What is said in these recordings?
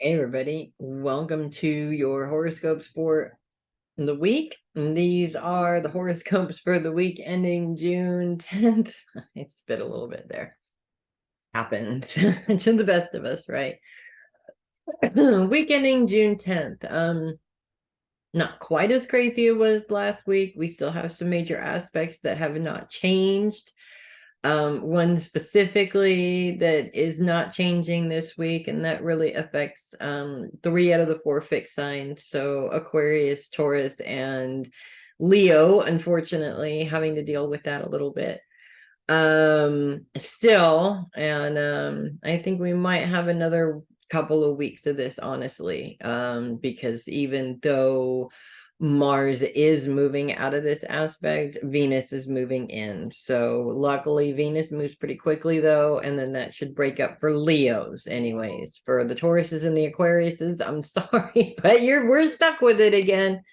Hey everybody, welcome to your horoscopes for the week. And these are the horoscopes for the week ending June 10th. I spit a little bit there. Happens to the best of us, right? Week ending June 10th. Not quite as crazy as it was last week. We still have some major aspects that have not changed. One specifically that is not changing this week, and that really affects 3 out of the 4 fixed signs. So Aquarius, Taurus, and Leo, unfortunately, having to deal with that a little bit. Still, and I think we might have another couple of weeks of this, honestly, because even though Mars is moving out of this aspect, Venus is moving in. So luckily Venus moves pretty quickly though, and then that should break up for Leos anyways. For the Tauruses and the Aquariuses, I'm sorry, but we're stuck with it again.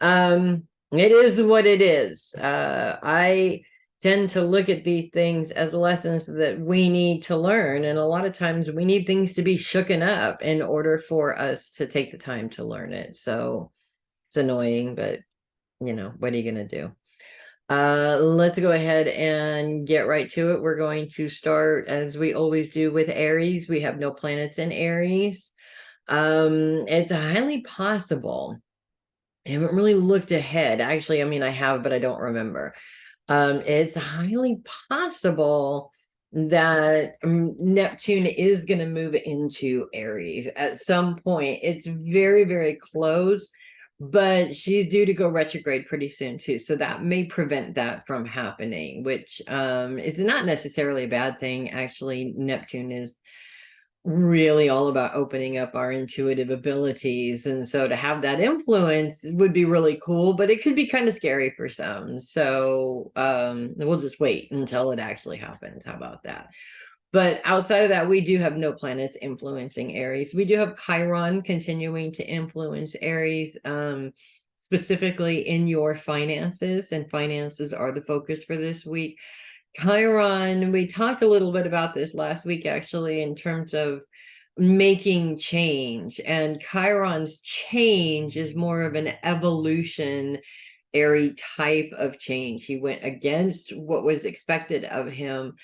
It is what it is. I tend to look at these things as lessons that we need to learn, and a lot of times we need things to be shooken up in order for us to take the time to learn it. So it's annoying, but what are you gonna do? Let's go ahead and get right to it. We're going to start, as we always do, with Aries. We have no planets in Aries. It's highly possible. I haven't really looked ahead. Actually, I mean, I have, but I don't remember. It's highly possible that Neptune is going to move into Aries at some point. It's very, very close, but she's due to go retrograde pretty soon too. So that may prevent that from happening, which is not necessarily a bad thing. Actually, Neptune is really all about opening up our intuitive abilities, and so to have that influence would be really cool, but it could be kind of scary for some. So we'll just wait until it actually happens. How about that? But outside of that, we do have no planets influencing Aries. We do have Chiron continuing to influence Aries, specifically in your finances, and finances are the focus for this week. Chiron, we talked a little bit about this last week, actually, in terms of making change. And Chiron's change is more of an evolutionary type of change. He went against what was expected of him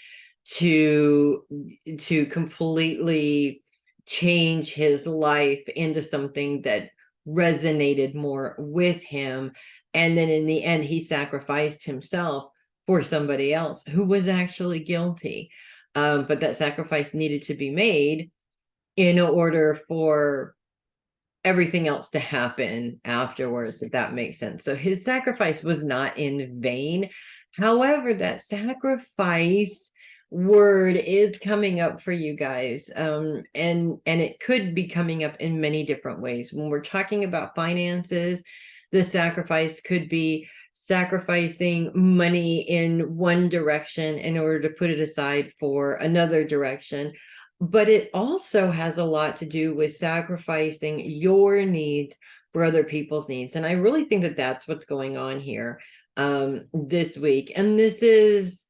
to completely change his life into something that resonated more with him. And then in the end, he sacrificed himself for somebody else who was actually guilty. But that sacrifice needed to be made in order for everything else to happen afterwards, if that makes sense. So his sacrifice was not in vain. However, that sacrifice word is coming up for you guys, and it could be coming up in many different ways. When we're talking about finances, the sacrifice could be sacrificing money in one direction in order to put it aside for another direction, but it also has a lot to do with sacrificing your needs for other people's needs. And I really think that that's what's going on here this week. And this is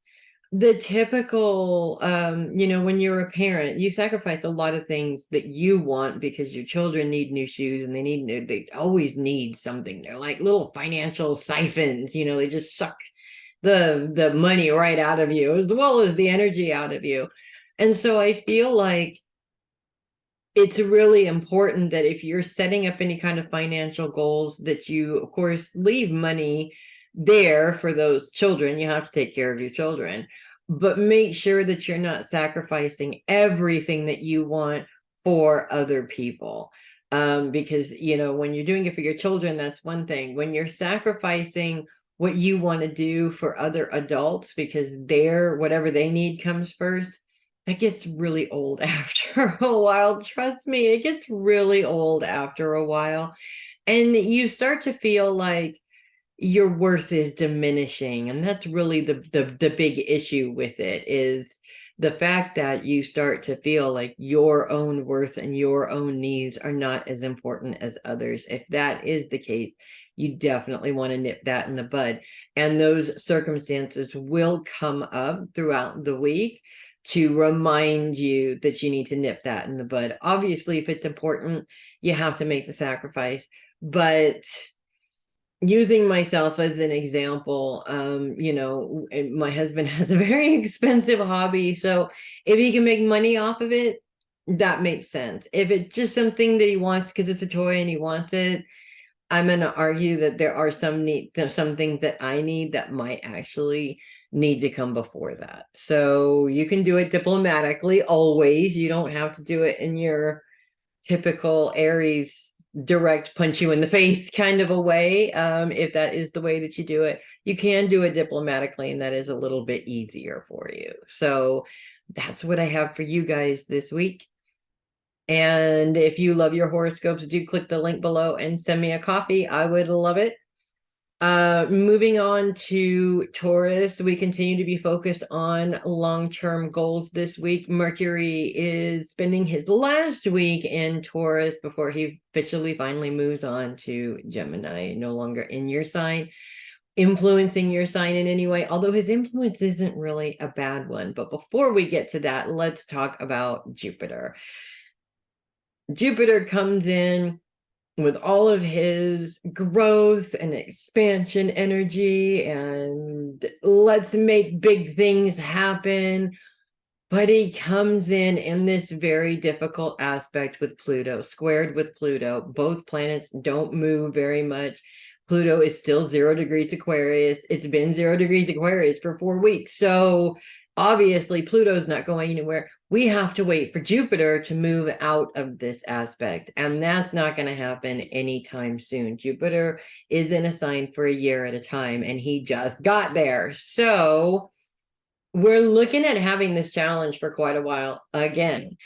the typical, when you're a parent, you sacrifice a lot of things that you want because your children need new shoes, and they always need something. They're like little financial siphons, they just suck the money right out of you, as well as the energy out of you. And so I feel like it's really important that if you're setting up any kind of financial goals, that you, of course, leave money there for those children. You have to take care of your children, but make sure that you're not sacrificing everything that you want for other people. Because, when you're doing it for your children, that's one thing. When you're sacrificing what you want to do for other adults because whatever they need comes first, that gets really old after a while. Trust me, it gets really old after a while. And you start to feel like your worth is diminishing. And that's really the big issue with it, is the fact that you start to feel like your own worth and your own needs are not as important as others. If that is the case, you definitely want to nip that in the bud. And those circumstances will come up throughout the week to remind you that you need to nip that in the bud. Obviously, if it's important, you have to make the sacrifice. But using myself as an example, you know, my husband has a very expensive hobby. So if he can make money off of it, that makes sense. If it's just something that he wants because it's a toy and he wants it, I'm going to argue that there are some things that I need that might actually need to come before that. So you can do it diplomatically always. You don't have to do it in your typical Aries direct punch you in the face kind of a way. If that is the way that you do it, you can do it diplomatically, and that is a little bit easier for you. So that's what I have for you guys this week. And if you love your horoscopes, do click the link below and send me a copy. I would love it. Moving on to Taurus, we continue to be focused on long-term goals this week. Mercury is spending his last week in Taurus before he officially finally moves on to Gemini, no longer in your sign, influencing your sign in any way, although his influence isn't really a bad one. But before we get to that, let's talk about Jupiter. Jupiter comes in with all of his growth and expansion energy and let's make big things happen. But he comes in this very difficult aspect with Pluto, squared with Pluto. Both planets don't move very much. Pluto is still 0 degrees Aquarius. It's been 0 degrees Aquarius for 4 weeks. So obviously Pluto's not going anywhere. We have to wait for Jupiter to move out of this aspect. And that's not going to happen anytime soon. Jupiter is in a sign for a year at a time, and he just got there. So we're looking at having this challenge for quite a while again.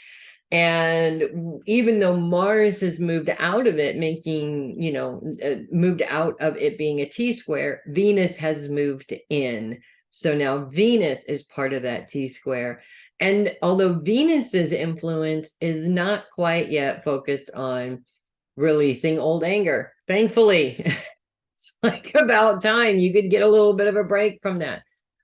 And even though Mars has moved out of it, making, you know, moved out of it being a T-square, Venus has moved in. So now Venus is part of that T-square. And although Venus's influence is not quite yet focused on releasing old anger, thankfully, it's like about time you could get a little bit of a break from that.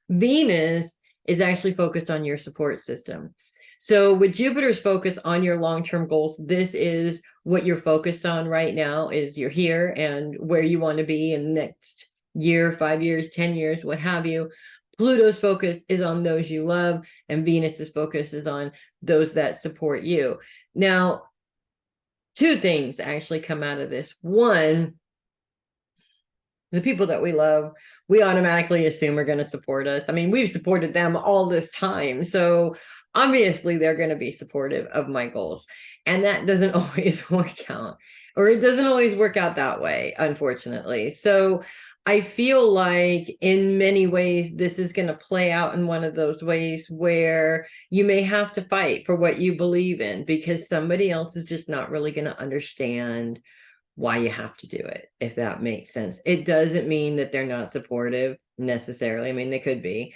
Venus is actually focused on your support system. So with Jupiter's focus on your long-term goals, this is what you're focused on right now, is you're here and where you want to be in the next year, 5 years, 10 years, what have you. Pluto's focus is on those you love, and Venus's focus is on those that support you. Now, 2 things actually come out of this. One, the people that we love, we automatically assume are going to support us. I mean, we've supported them all this time. So obviously they're going to be supportive of my goals. And that doesn't always work out, or it doesn't always work out that way, unfortunately. So I feel like in many ways, this is going to play out in one of those ways where you may have to fight for what you believe in, because somebody else is just not really going to understand why you have to do it, if that makes sense. It doesn't mean that they're not supportive necessarily. I mean, they could be,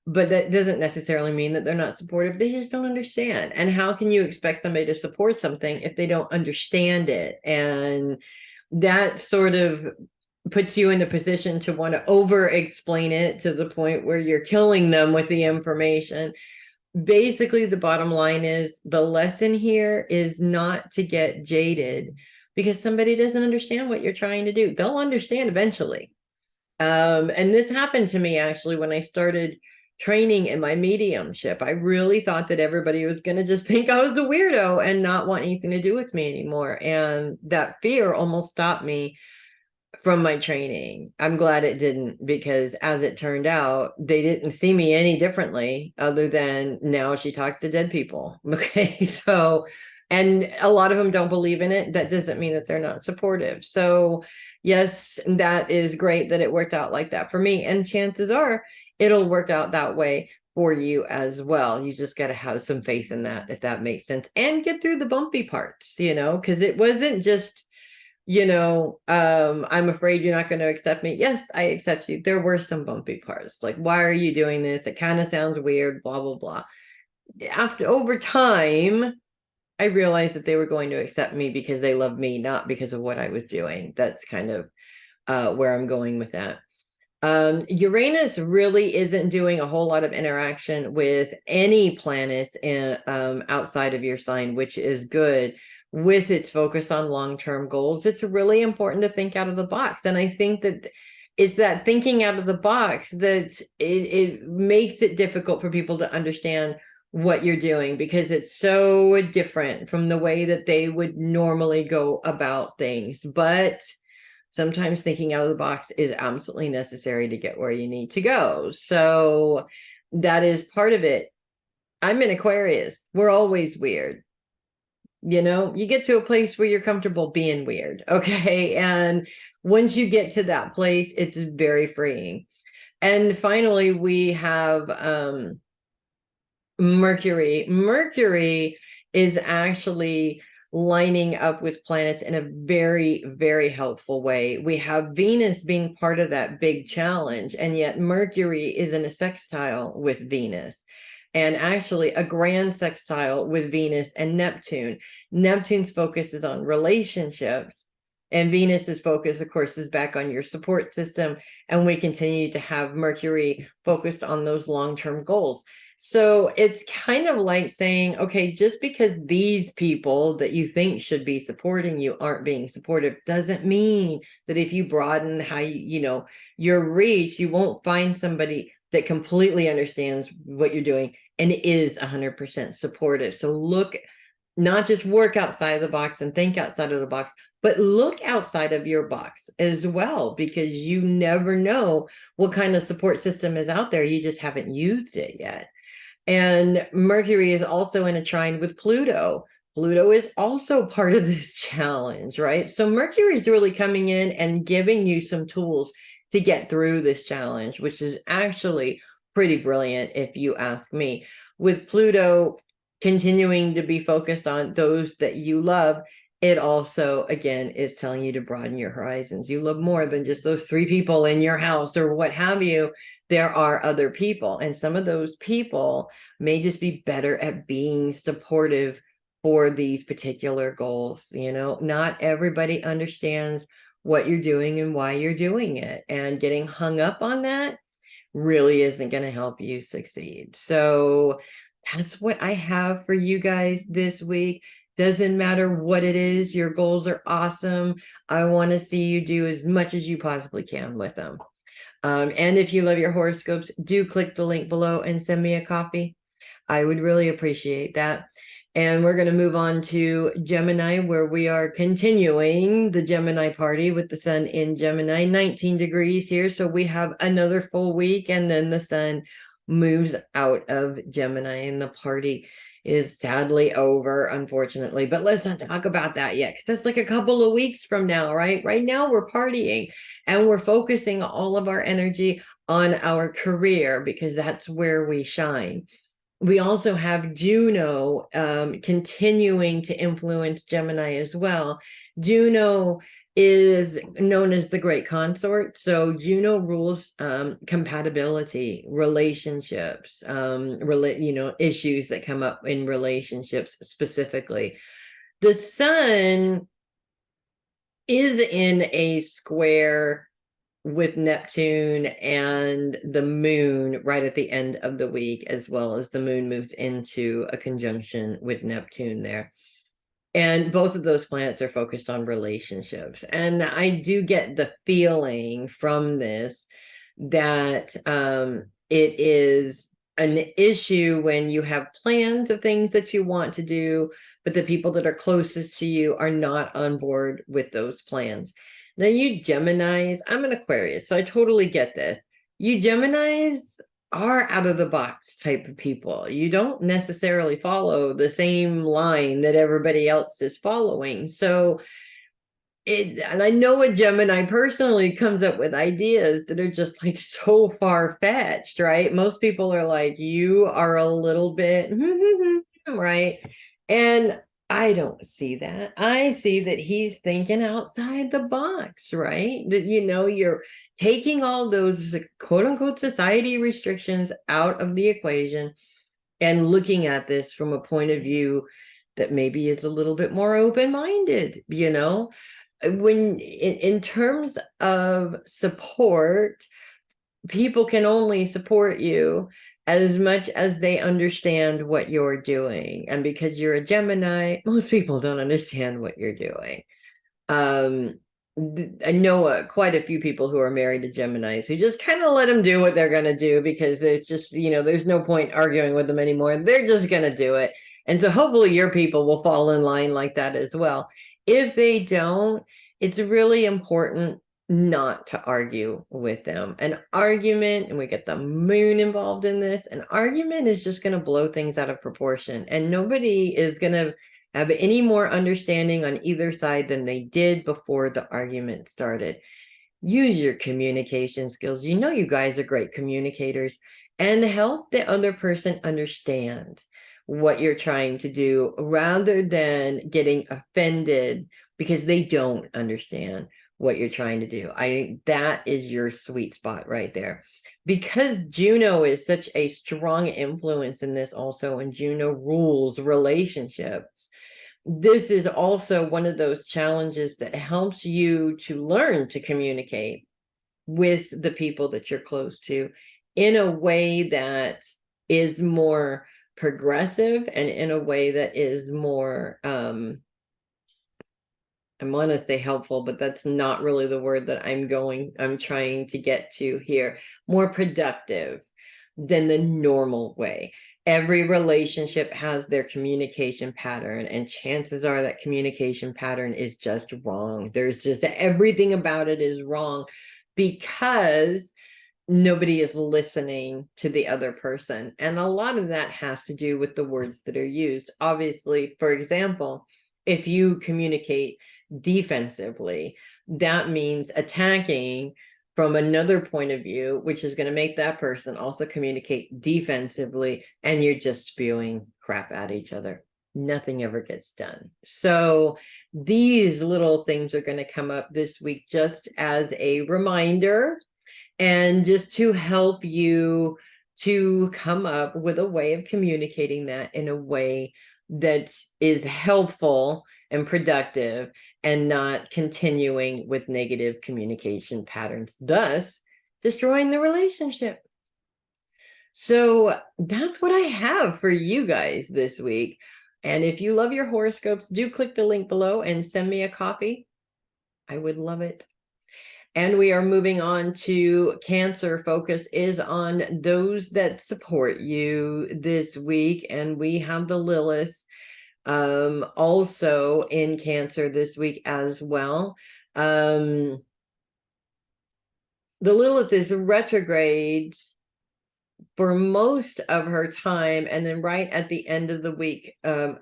but that doesn't necessarily mean that they're not supportive. They just don't understand. And how can you expect somebody to support something if they don't understand it? And that sort of puts you in a position to want to over explain it to the point where you're killing them with the information. Basically, the bottom line is the lesson here is not to get jaded because somebody doesn't understand what you're trying to do. They'll understand eventually. And this happened to me actually when I started training in my mediumship. I really thought that everybody was going to just think I was a weirdo and not want anything to do with me anymore. And that fear almost stopped me from my training. I'm glad it didn't, because as it turned out, they didn't see me any differently other than now she talks to dead people. Okay. So, and a lot of them don't believe in it. That doesn't mean that they're not supportive. So yes, that is great that it worked out like that for me. And chances are it'll work out that way for you as well. You just got to have some faith in that, if that makes sense, and get through the bumpy parts, you know, because it wasn't just, you know, I'm afraid you're not going to accept me. Yes, I accept you. There were some bumpy parts. Like, why are you doing this? It kind of sounds weird, blah, blah, blah. Over time, I realized that they were going to accept me because they love me, not because of what I was doing. That's kind of where I'm going with that. Uranus really isn't doing a whole lot of interaction with any planets outside of your sign, which is good. With its focus on long-term goals, it's really important to think out of the box. And I think that it's that thinking out of the box that it makes it difficult for people to understand what you're doing, because it's so different from the way that they would normally go about things. But sometimes thinking out of the box is absolutely necessary to get where you need to go. So that is part of it. I'm in Aquarius. We're always weird. You get to a place where you're comfortable being weird. Okay. And once you get to that place, it's very freeing. And finally, we have Mercury. Mercury is actually lining up with planets in a very, very helpful way. We have Venus being part of that big challenge, and yet Mercury is in a sextile with Venus, and actually a grand sextile with Venus and Neptune. Neptune's focus is on relationships, and Venus's focus, of course, is back on your support system. And we continue to have Mercury focused on those long-term goals. So it's kind of like saying, okay, just because these people that you think should be supporting you aren't being supportive, doesn't mean that if you broaden how your reach, you won't find somebody that completely understands what you're doing and is 100% supportive. So look, not just work outside of the box and think outside of the box, but look outside of your box as well, because you never know what kind of support system is out there. You just haven't used it yet. And Mercury is also in a trine with Pluto. Pluto is also part of this challenge, right? So Mercury is really coming in and giving you some tools to get through this challenge, which is actually pretty brilliant if you ask me. With Pluto continuing to be focused on those that you love, it also, again, is telling you to broaden your horizons. You love more than just those 3 people in your house or what have you. There are other people, and some of those people may just be better at being supportive for these particular goals. Not everybody understands what you're doing and why you're doing it, and getting hung up on that really isn't going to help you succeed. So that's what I have for you guys this week. Doesn't matter what it is, your goals are awesome. I want to see you do as much as you possibly can with them. And if you love your horoscopes, do click the link below and send me a copy. I would really appreciate that. And we're going to move on to Gemini, where we are continuing the Gemini party with the sun in Gemini, 19 degrees here. So we have another full week, and then the sun moves out of Gemini and the party is sadly over, unfortunately. But let's not talk about that yet, because that's like a couple of weeks from now, right? Right now we're partying and we're focusing all of our energy on our career, because that's where we shine. We also have Juno continuing to influence Gemini as well. Juno is known as the great consort. So Juno rules compatibility, relationships, issues that come up in relationships specifically. The sun is in a square with Neptune and the moon right at the end of the week, as well as the moon moves into a conjunction with Neptune there. And both of those planets are focused on relationships. And I do get the feeling from this that it is an issue when you have plans of things that you want to do, but the people that are closest to you are not on board with those plans. Now, you Geminis, I'm an Aquarius, so I totally get this. You Geminis are out of the box type of people. You don't necessarily follow the same line that everybody else is following. So and I know a Gemini personally comes up with ideas that are just like so far-fetched, right? Most people are like, you are a little bit right. And I don't see that. I see that he's thinking outside the box, right? That, you're taking all those quote unquote society restrictions out of the equation and looking at this from a point of view that maybe is a little bit more open-minded. When in terms of support, people can only support you as much as they understand what you're doing. And because you're a Gemini, most people don't understand what you're doing. I know quite a few people who are married to Geminis who just kind of let them do what they're going to do, because there's just, there's no point arguing with them anymore. They're just going to do it. And so hopefully your people will fall in line like that as well. If they don't, it's really important not to argue with them. An argument, and we get the moon involved in this, an argument is just going to blow things out of proportion, and nobody is going to have any more understanding on either side than they did before the argument started. Use your communication skills. You guys are great communicators, and help the other person understand what you're trying to do, rather than getting offended because they don't understand what you're trying to do. I think that is your sweet spot right there. Because Juno is such a strong influence in this also, and Juno rules relationships, this is also one of those challenges that helps you to learn to communicate with the people that you're close to in a way that is more progressive, and in a way that is more I want to say helpful, but that's not really the word that I'm trying to get to here. More productive than the normal way. Every relationship has their communication pattern, and chances are that communication pattern is just wrong. There's just everything about it is wrong, because nobody is listening to the other person. And a lot of that has to do with the words that are used. Obviously, for example, if you communicate defensively, that means attacking from another point of view, which is going to make that person also communicate defensively, and you're just spewing crap at each other. Nothing ever gets done. So these little things are going to come up this week just as a reminder, and just to help you to come up with a way of communicating that in a way that is helpful and productive, and not continuing with negative communication patterns, thus destroying the relationship. So that's what I have for you guys this week. And if you love your horoscopes, do click the link below and send me a copy. I would love it. And we are moving on to Cancer. Focus is on those that support you this week. And we have the Lilith also in Cancer this week as well. The Lilith is retrograde for most of her time, and then right at the end of the week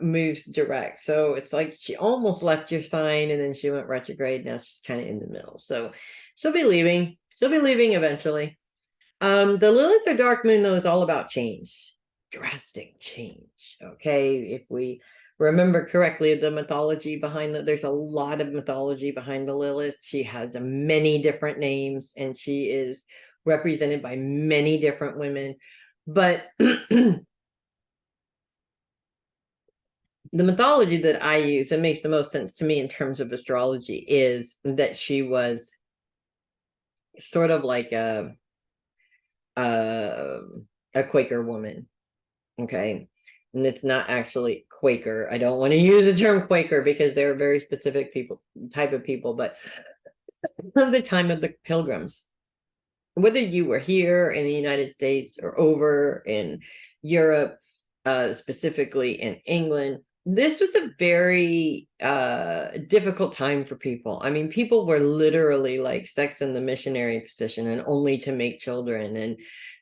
moves direct. So it's like she almost left your sign, and then she went retrograde. Now she's kind of in the middle, so she'll be leaving eventually. The Lilith or dark moon, though, is all about change, drastic change. Okay, if we remember correctly, the mythology behind there's a lot of mythology behind the Lilith. She has many different names, and she is represented by many different women. But the mythology that I use, that makes the most sense to me in terms of astrology, is that she was sort of like a Quaker woman. Okay. And it's not actually Quaker. I don't want to use the term Quaker because they're a very specific type of people, but from the time of the Pilgrims, whether you were here in the United States or over in Europe, specifically in England, this was a very difficult time for people. I mean, people were literally like sex in the missionary position, and only to make children. And,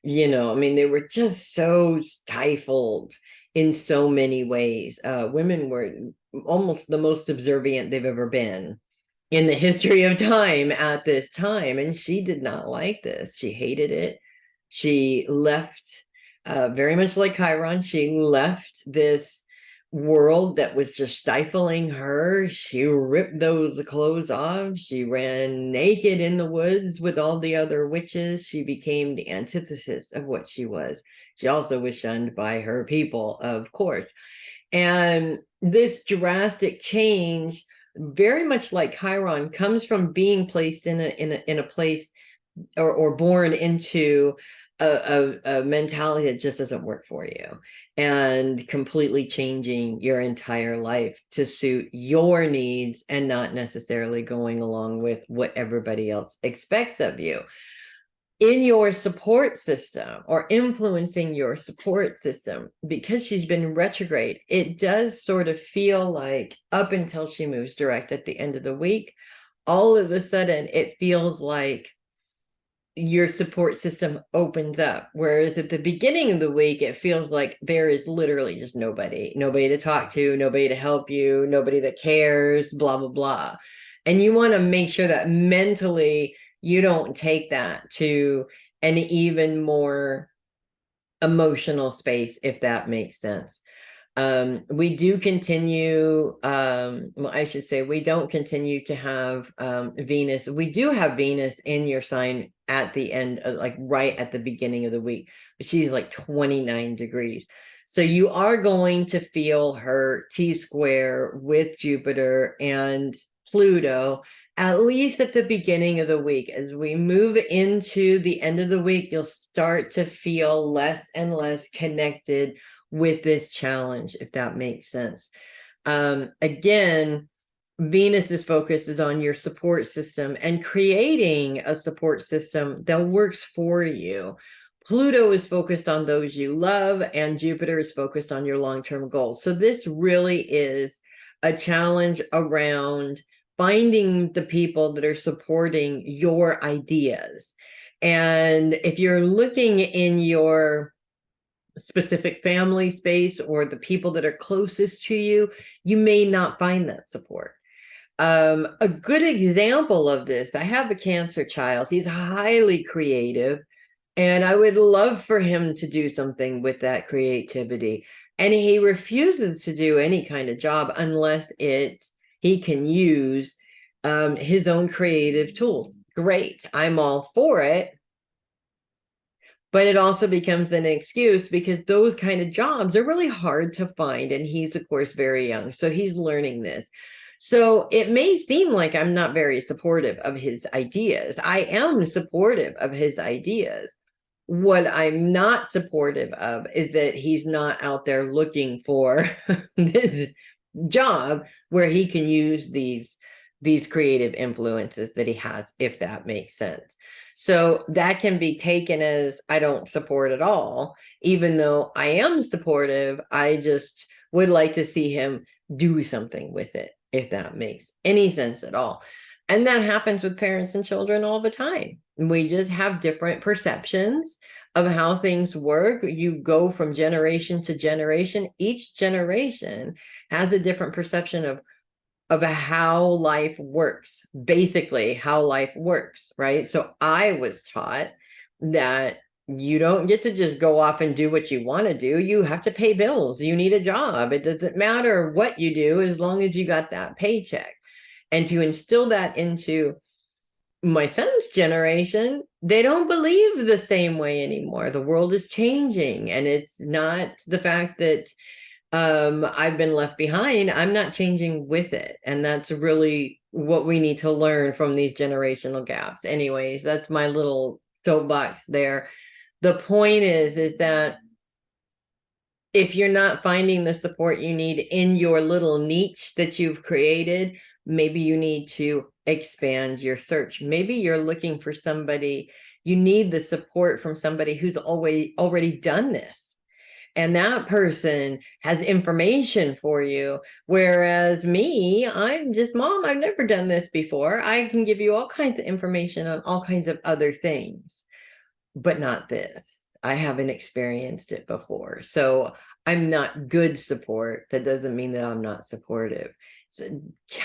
I mean, they were just so stifled in so many ways. Women were almost the most subservient they've ever been in the history of time at this time. And she did not like this. She hated it. She left, very much like Chiron, she left this world that was just stifling her. She ripped those clothes off. She ran naked in the woods with all the other witches. She became the antithesis of what she was. She also was shunned by her people, of course. And this drastic change, very much like Chiron, comes from being placed in a place or born into a mentality that just doesn't work for you, and completely changing your entire life to suit your needs and not necessarily going along with what everybody else expects of you. In your support system, or influencing your support system, because she's been retrograde, it does sort of feel like, up until she moves direct at the end of the week, all of a sudden it feels like your support system opens up. Whereas at the beginning of the week, it feels like there is literally just nobody to talk to, nobody to help you, nobody that cares, blah, blah, blah. And you want to make sure that mentally you don't take that to an even more emotional space, if that makes sense. We do continue, well, I should say, we don't continue to have Venus. We do have Venus in your sign at the end of, like, right at the beginning of the week, but she's like 29 degrees. So you are going to feel her T-square with Jupiter and Pluto, at least at the beginning of the week. As we move into the end of the week, you'll start to feel less and less connected with this challenge, if that makes sense. Again, Venus's focus is on your support system and creating a support system that works for you. Pluto is focused on those you love, and Jupiter is focused on your long-term goals. So this really is a challenge around finding the people that are supporting your ideas. And if you're looking in your specific family space or the people that are closest to you, you may not find that support. A good example of this, I have a Cancer child. He's highly creative, and I would love for him to do something with that creativity. And he refuses to do any kind of job unless he can use his own creative tools. Great, I'm all for it. But it also becomes an excuse because those kind of jobs are really hard to find. And he's, of course, very young. So he's learning this. So it may seem like I'm not very supportive of his ideas. I am supportive of his ideas. What I'm not supportive of is that he's not out there looking for this job where he can use these creative influences that he has, if that makes sense. So that can be taken as I don't support at all, even though I am supportive. I just would like to see him do something with it, if that makes any sense at all. And that happens with parents and children all the time. We just have different perceptions of how things work. You go from generation to generation. Each generation has a different perception of how life works, basically how life works, right? So I was taught that you don't get to just go off and do what you want to do. You have to pay bills. You need a job. It doesn't matter what you do as long as you got that paycheck. And to instill that into my son's generation, they don't believe the same way anymore. The world is changing, and it's not the fact that I've been left behind. I'm not changing with it. And that's really what we need to learn from these generational gaps. Anyways, that's my little soapbox there. The point is that if you're not finding the support you need in your little niche that you've created, maybe you need to expand your search. Maybe you're looking for somebody, you need the support from somebody who's already done this. And that person has information for you. Whereas me, I'm just, Mom, I've never done this before. I can give you all kinds of information on all kinds of other things, but not this. I haven't experienced it before. So I'm not good support. That doesn't mean that I'm not supportive. It's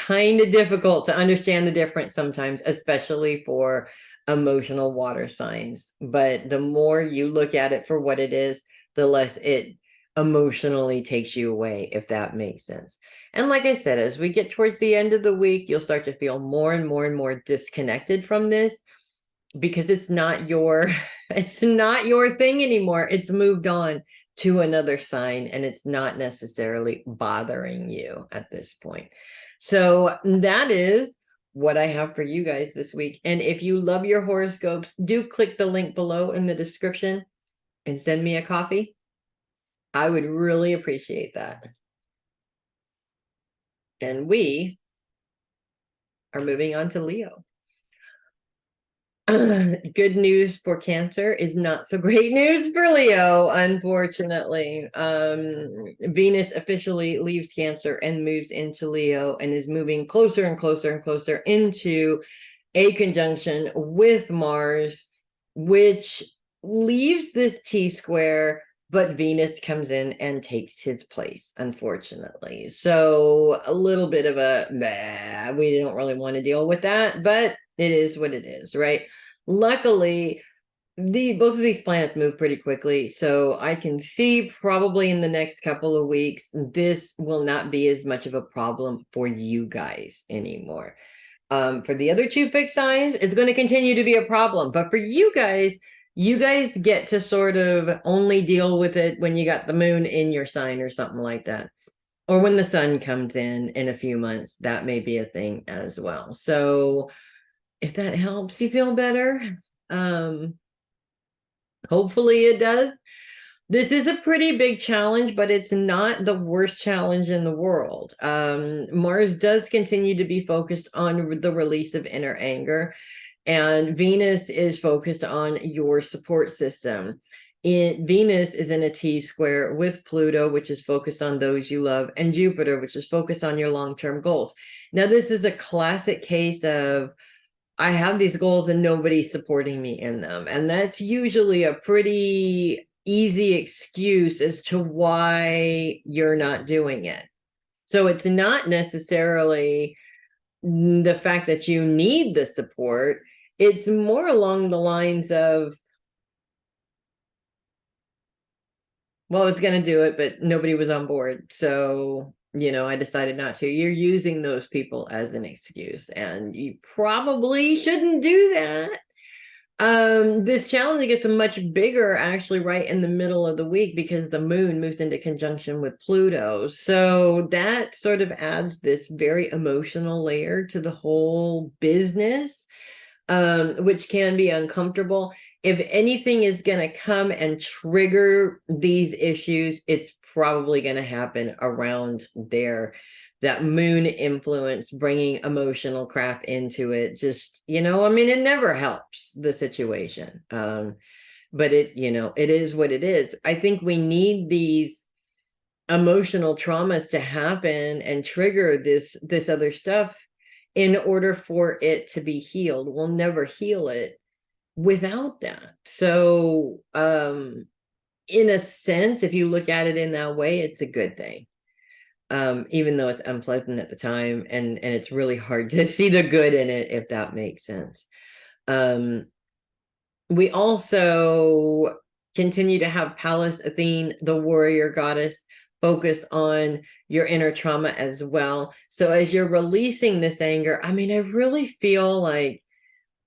kind of difficult to understand the difference sometimes, especially for emotional water signs. But the more you look at it for what it is, the less it emotionally takes you away, if that makes sense. And like I said, as we get towards the end of the week, you'll start to feel more and more and more disconnected from this, because it's not your thing anymore. It's moved on to another sign, and it's not necessarily bothering you at this point. So that is what I have for you guys this week. And if you love your horoscopes, do click the link below in the description and send me a copy. I would really appreciate that. And we are moving on to Leo. Good news for Cancer is not so great news for Leo, unfortunately. Venus officially leaves Cancer and moves into Leo and is moving closer and closer and closer into a conjunction with Mars, which leaves this T-square, but Venus comes in and takes his place, unfortunately. So a little bit of a, we don't really want to deal with that, but it is what it is, right? Luckily, both of these planets move pretty quickly, so I can see probably in the next couple of weeks, this will not be as much of a problem for you guys anymore. For the other two fixed signs, it's going to continue to be a problem. But for you guys get to sort of only deal with it when you got the moon in your sign or something like that. Or when the sun comes in a few months, that may be a thing as well. So if that helps you feel better, hopefully it does. This is a pretty big challenge, but it's not the worst challenge in the world. Mars does continue to be focused on the release of inner anger, and Venus is focused on your support system. Venus is in a T-square with Pluto, which is focused on those you love, and Jupiter, which is focused on your long-term goals. Now, this is a classic case of I have these goals and nobody's supporting me in them. And that's usually a pretty easy excuse as to why you're not doing it. So it's not necessarily the fact that you need the support. It's more along the lines of, well, it's going to do it, but nobody was on board. So, I decided not to. You're using those people as an excuse, and you probably shouldn't do that. This challenge gets much bigger actually right in the middle of the week because the moon moves into conjunction with Pluto. So that sort of adds this very emotional layer to the whole business, which can be uncomfortable. If anything is going to come and trigger these issues, it's probably going to happen around there. That moon influence, bringing emotional crap into it, just, it never helps the situation. But it is what it is. I think we need these emotional traumas to happen and trigger this other stuff in order for it to be healed. We'll never heal it without that. So, in a sense, if you look at it in that way, it's a good thing. Even though it's unpleasant at the time, and it's really hard to see the good in it, if that makes sense. We also continue to have Pallas Athene, the warrior goddess, focus on your inner trauma as well. So as you're releasing this anger, I really feel like,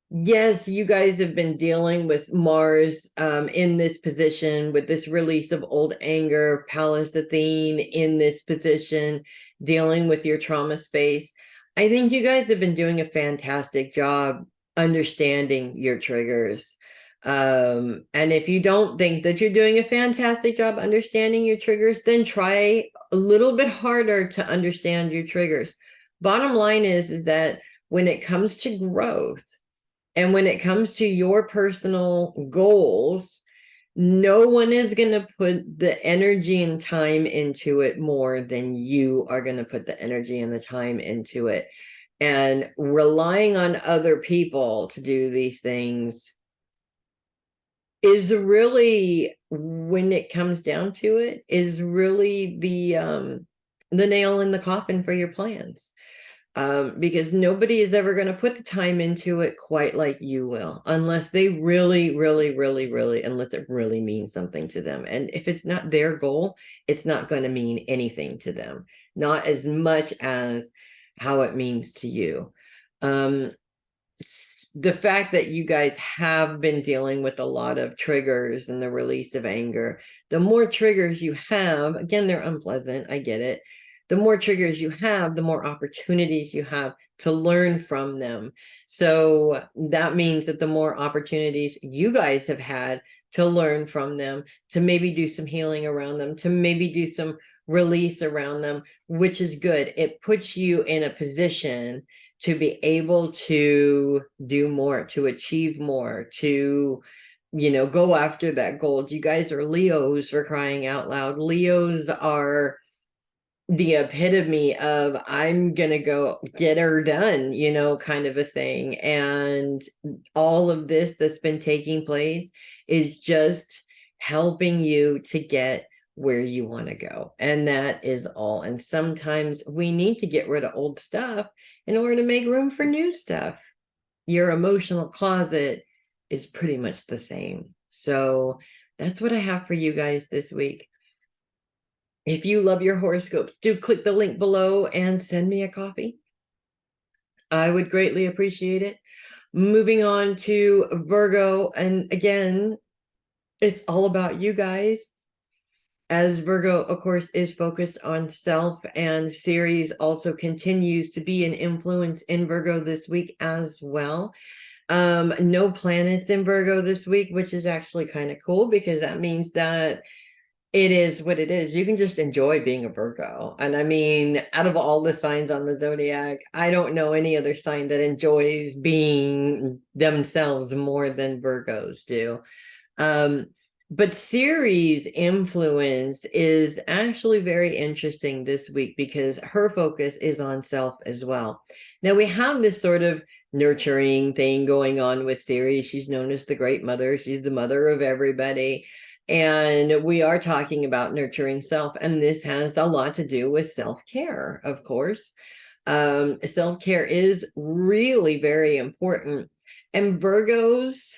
yes, you guys have been dealing with Mars in this position, with this release of old anger, Pallas Athene in this position, dealing with your trauma space. I think you guys have been doing a fantastic job understanding your triggers. And if you don't think that you're doing a fantastic job understanding your triggers, then try a little bit harder to understand your triggers. Bottom line is that when it comes to growth, and when it comes to your personal goals, no one is going to put the energy and time into it more than you are going to put the energy and the time into it. And relying on other people to do these things is really, when it comes down to it, is really the nail in the coffin for your plans. Because nobody is ever going to put the time into it quite like you will, unless they really, really, really, really, unless it really means something to them. And if it's not their goal, it's not going to mean anything to them, not as much as how it means to you. The fact that you guys have been dealing with a lot of triggers and the release of anger, the more triggers you have, again, they're unpleasant, I get it, the more triggers you have, the more opportunities you have to learn from them. So that means that the more opportunities you guys have had to learn from them, to maybe do some healing around them, to maybe do some release around them, which is good. It puts you in a position to be able to do more, to achieve more, to, you know, go after that gold. You guys are Leos, for crying out loud. Leos are the epitome of I'm gonna go get her done, you know, kind of a thing. And all of this that's been taking place is just helping you to get where you want to go. And that is all. And sometimes we need to get rid of old stuff in order to make room for new stuff. Your emotional closet is pretty much the same. So that's what I have for you guys this week. If you love your horoscopes, do click the link below and send me a coffee. I would greatly appreciate it. Moving on to Virgo. And again, it's all about you guys. As Virgo, of course, is focused on self, and Ceres also continues to be an influence in Virgo this week as well. No planets in Virgo this week, which is actually kind of cool, because that means that it is what it is. You can just enjoy being a Virgo. And I mean, out of all the signs on the zodiac, I don't know any other sign that enjoys being themselves more than Virgos do. But Ceres' influence is actually very interesting this week, because her focus is on self as well. Now, we have this sort of nurturing thing going on with Ceres. She's known as the Great Mother. She's the mother of everybody. And we are talking about nurturing self, and this has a lot to do with self-care, of course. Self-care is really very important. And Virgos,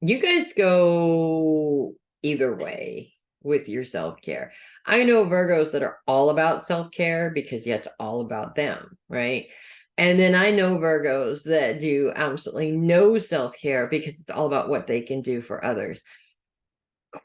you guys go either way with your self-care. I know Virgos that are all about self-care because yeah, it's all about them, right? And then I know Virgos that do absolutely no self-care because it's all about what they can do for others.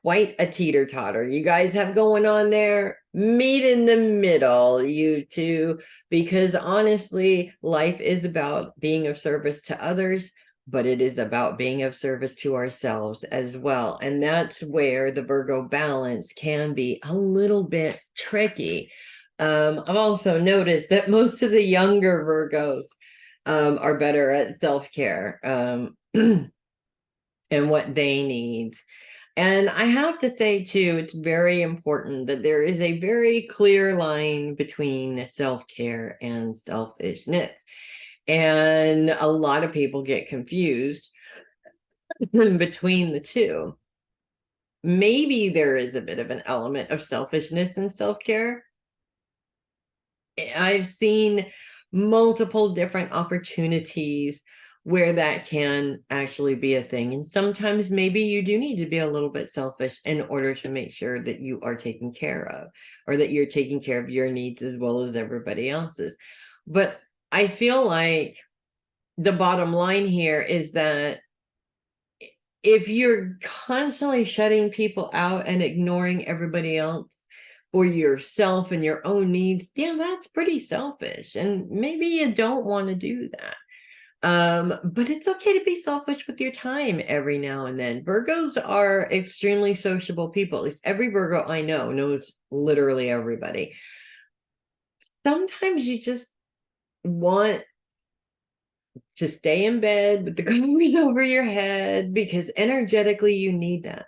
Quite a teeter-totter you guys have going on there. Meet in the middle, you two, because honestly, life is about being of service to others, but it is about being of service to ourselves as well. And that's where the Virgo balance can be a little bit tricky. I've also noticed that most of the younger Virgos are better at self-care and what they need. And I have to say, too, it's very important that there is a very clear line between self-care and selfishness. And a lot of people get confused between the two. Maybe there is a bit of an element of selfishness in self-care. I've seen multiple different opportunities where that can actually be a thing. And sometimes maybe you do need to be a little bit selfish in order to make sure that you are taken care of, or that you're taking care of your needs as well as everybody else's. But I feel like the bottom line here is that if you're constantly shutting people out and ignoring everybody else for yourself and your own needs, yeah, that's pretty selfish. And maybe you don't want to do that. But it's okay to be selfish with your time every now and then. Virgos are extremely sociable people. At least every Virgo I know knows literally everybody. Sometimes you just want to stay in bed with the covers over your head, because energetically you need that.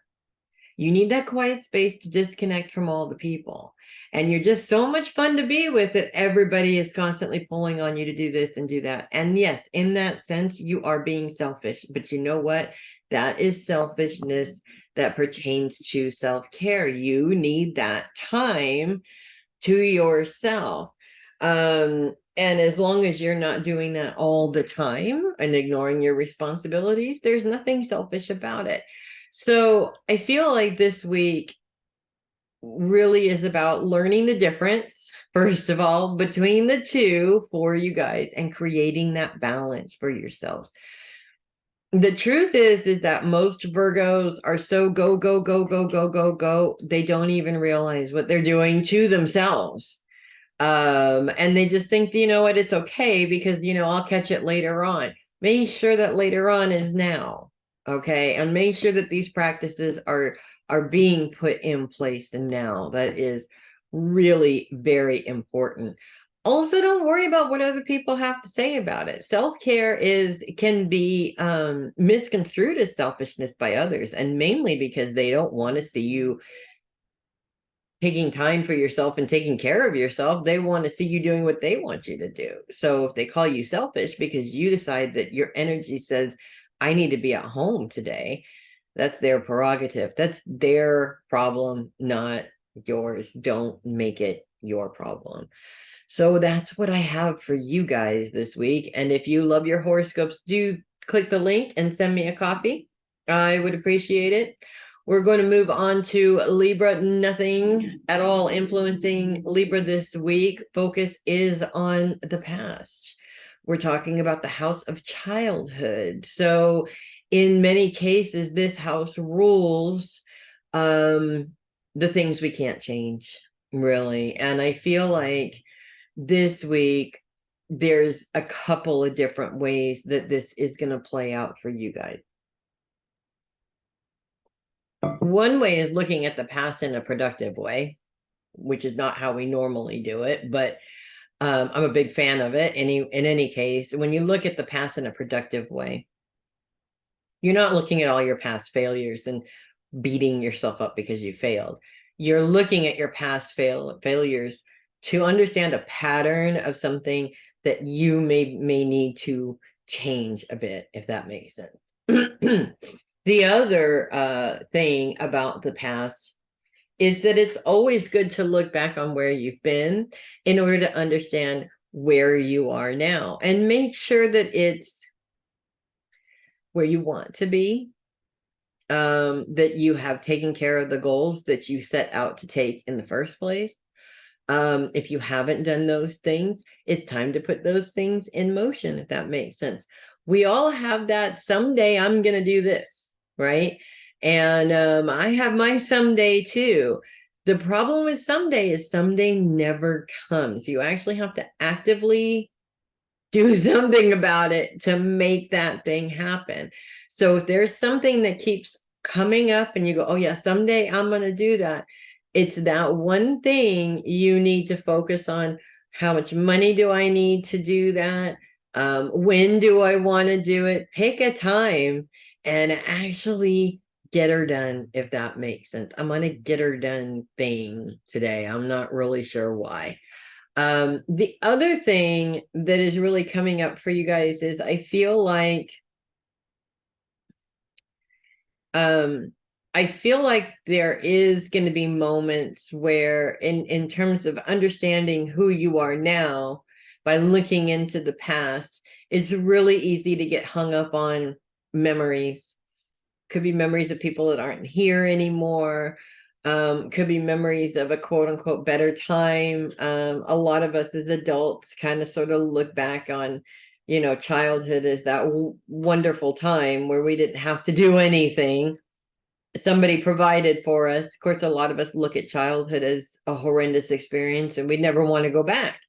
You need that quiet space to disconnect from all the people. And you're just so much fun to be with that everybody is constantly pulling on you to do this and do that. And yes, in that sense, you are being selfish. But you know what? That is selfishness that pertains to self-care. You need that time to yourself. And as long as you're not doing that all the time and ignoring your responsibilities, there's nothing selfish about it. So I feel like this week really is about learning the difference, first of all, between the two for you guys, and creating that balance for yourselves. The truth is that most Virgos are so go, go, go, go, go, go, go, they don't even realize what they're doing to themselves. And they just think, you know what, it's okay because, you know, I'll catch it later on. Make sure that later on is now. Okay. And make sure that these practices are being put in place and now. That is really very important. Also, don't worry about what other people have to say about it. Self-care can be misconstrued as selfishness by others, and mainly because they don't want to see you taking time for yourself and taking care of yourself. They want to see you doing what they want you to do. So if they call you selfish because you decide that your energy says, I need to be at home today, that's their prerogative. That's their problem, not yours. Don't make it your problem. So that's what I have for you guys this week. And if you love your horoscopes, do click the link and send me a copy. I would appreciate it. We're going to move on to Libra. Nothing at all influencing Libra this week. Focus is on the past. We're talking about the house of childhood. So in many cases, this house rules the things we can't change, really. And I feel like this week, there's a couple of different ways that this is going to play out for you guys. One way is looking at the past in a productive way, which is not how we normally do it, but I'm a big fan of it. In any case, when you look at the past in a productive way, you're not looking at all your past failures and beating yourself up because you failed. You're looking at your past failures to understand a pattern of something that you may need to change a bit, if that makes sense. The other thing about the past is that it's always good to look back on where you've been in order to understand where you are now and make sure that it's where you want to be, that you have taken care of the goals that you set out to take in the first place. If you haven't done those things, it's time to put those things in motion, if that makes sense. We all have that someday I'm going to do this, right? And I have my someday too. The problem with someday is someday never comes. You actually have to actively do something about it to make that thing happen. So if there's something that keeps coming up and you go, oh yeah, someday I'm going to do that, it's that one thing you need to focus on. How much money do I need to do that? When do I want to do it? Pick a time and actually get her done, if that makes sense. I'm on a get her done thing today. I'm not really sure why. The other thing that is really coming up for you guys is I feel like there is going to be moments where in terms of understanding who you are now by looking into the past, it's really easy to get hung up on memories. Could be memories of people that aren't here anymore. Could be memories of a quote unquote better time. A lot of us as adults kind of sort of look back on, you know, childhood as that wonderful time where we didn't have to do anything. Somebody provided for us. Of course, a lot of us look at childhood as a horrendous experience and we never want to go back.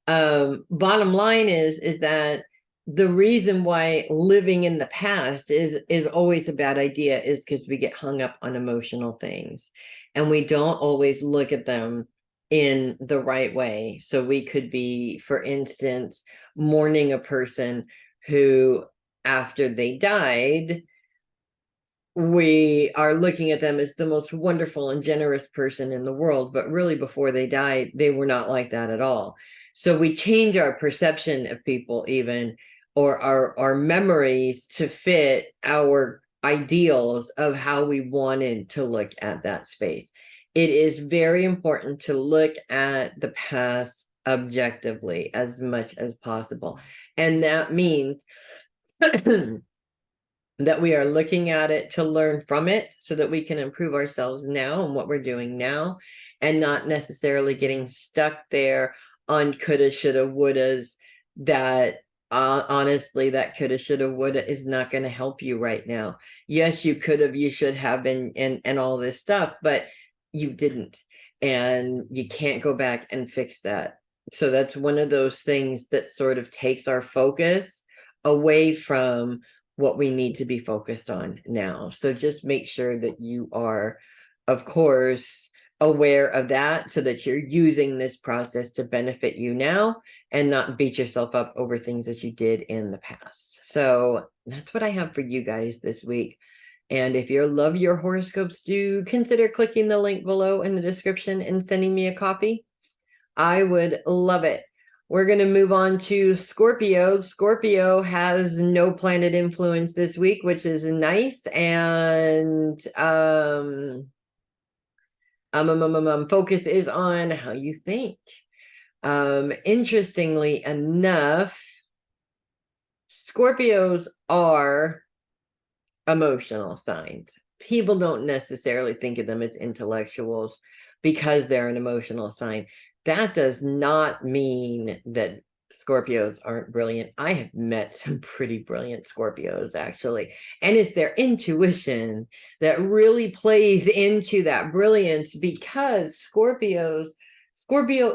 Bottom line is that the reason why living in the past is always a bad idea is because we get hung up on emotional things and we don't always look at them in the right way. So we could be, for instance, mourning a person who, after they died, we are looking at them as the most wonderful and generous person in the world, but really before they died, they were not like that at all. So we change our perception of people even, or our memories to fit our ideals of how we wanted to look at that space. It is very important to look at the past objectively as much as possible. And that means that we are looking at it to learn from it so that we can improve ourselves now and what we're doing now, and not necessarily getting stuck there on coulda, shoulda, wouldas. That honestly, that coulda, shoulda, woulda is not going to help you right now. Yes, you could have, you should have, and all this stuff, but you didn't. and you can't go back and fix that. So that's one of those things that sort of takes our focus away from what we need to be focused on now. So just make sure that you are, of course, aware of that, so that you're using this process to benefit you now and not beat yourself up over things that you did in the past. So that's what I have for you guys this week. And if you love your horoscopes, do consider clicking the link below in the description and sending me a copy. I would love it. We're going to move on to Scorpio. Scorpio has no planet influence this week, which is nice. And focus is on how you think. Interestingly enough, Scorpios are emotional signs. People don't necessarily think of them as intellectuals because they're an emotional sign. That does not mean that Scorpios aren't brilliant. I have met some pretty brilliant Scorpios, actually. And it's their intuition that really plays into that brilliance, because Scorpio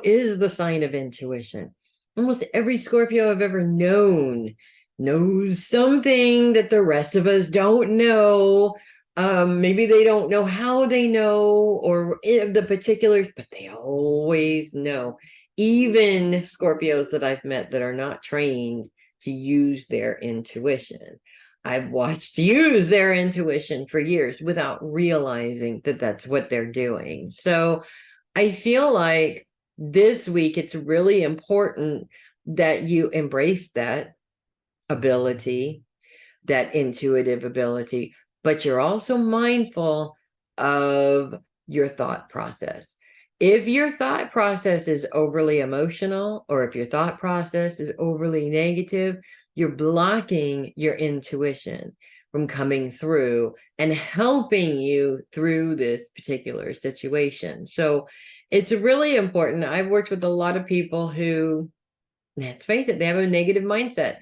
is the sign of intuition. Almost every Scorpio I've ever known knows something that the rest of us don't know. Maybe they don't know how they know or the particulars, but they always know. Even Scorpios that I've met that are not trained to use their intuition, I've watched use their intuition for years without realizing that that's what they're doing. So I feel like this week it's really important that you embrace that ability, that intuitive ability, but you're also mindful of your thought process. If your thought process is overly emotional, or if your thought process is overly negative, you're blocking your intuition from coming through and helping you through this particular situation. So it's really important. I've worked with a lot of people who, let's face it, they have a negative mindset.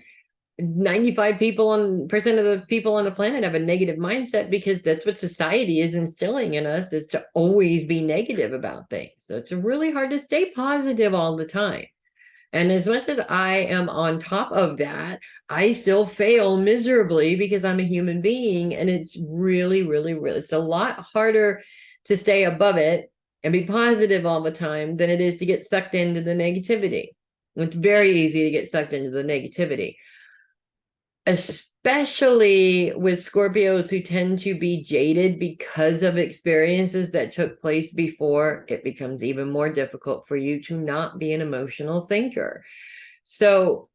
95% of the people on the planet have a negative mindset because that's what society is instilling in us, is to always be negative about things. So it's really hard to stay positive all the time. And as much as I am on top of that, I still fail miserably because I'm a human being. And it's really, really, really, it's a lot harder to stay above it and be positive all the time than it is to get sucked into the negativity. It's very easy to get sucked into the negativity, especially with Scorpios who tend to be jaded because of experiences that took place before. It becomes even more difficult for you to not be an emotional thinker. So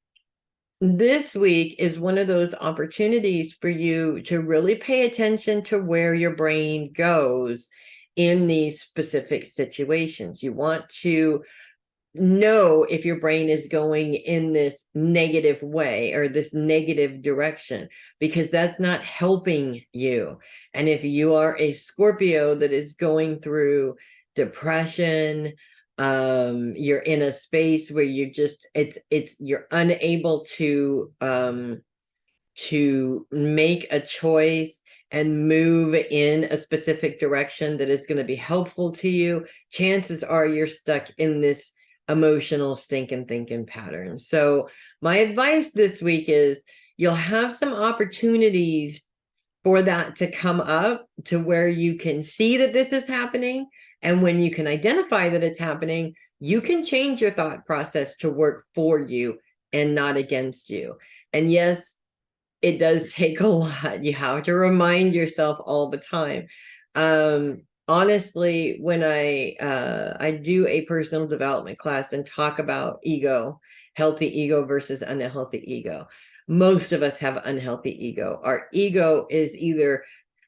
this week is one of those opportunities for you to really pay attention to where your brain goes in these specific situations. You want to know if your brain is going in this negative way or this negative direction, because that's not helping you. And if you are a Scorpio that is going through depression, you're in a space where you just you're unable to make a choice and move in a specific direction that is going to be helpful to you, chances are you're stuck in this emotional stinking thinking pattern. So my advice this week is you'll have some opportunities for that to come up, to where you can see that this is happening. And when you can identify that it's happening, you can change your thought process to work for you and not against you. And yes, it does take a lot. You have to remind yourself all the time. Honestly, when I do a personal development class and talk about ego, healthy ego versus unhealthy ego, most of us have unhealthy ego. Our ego is either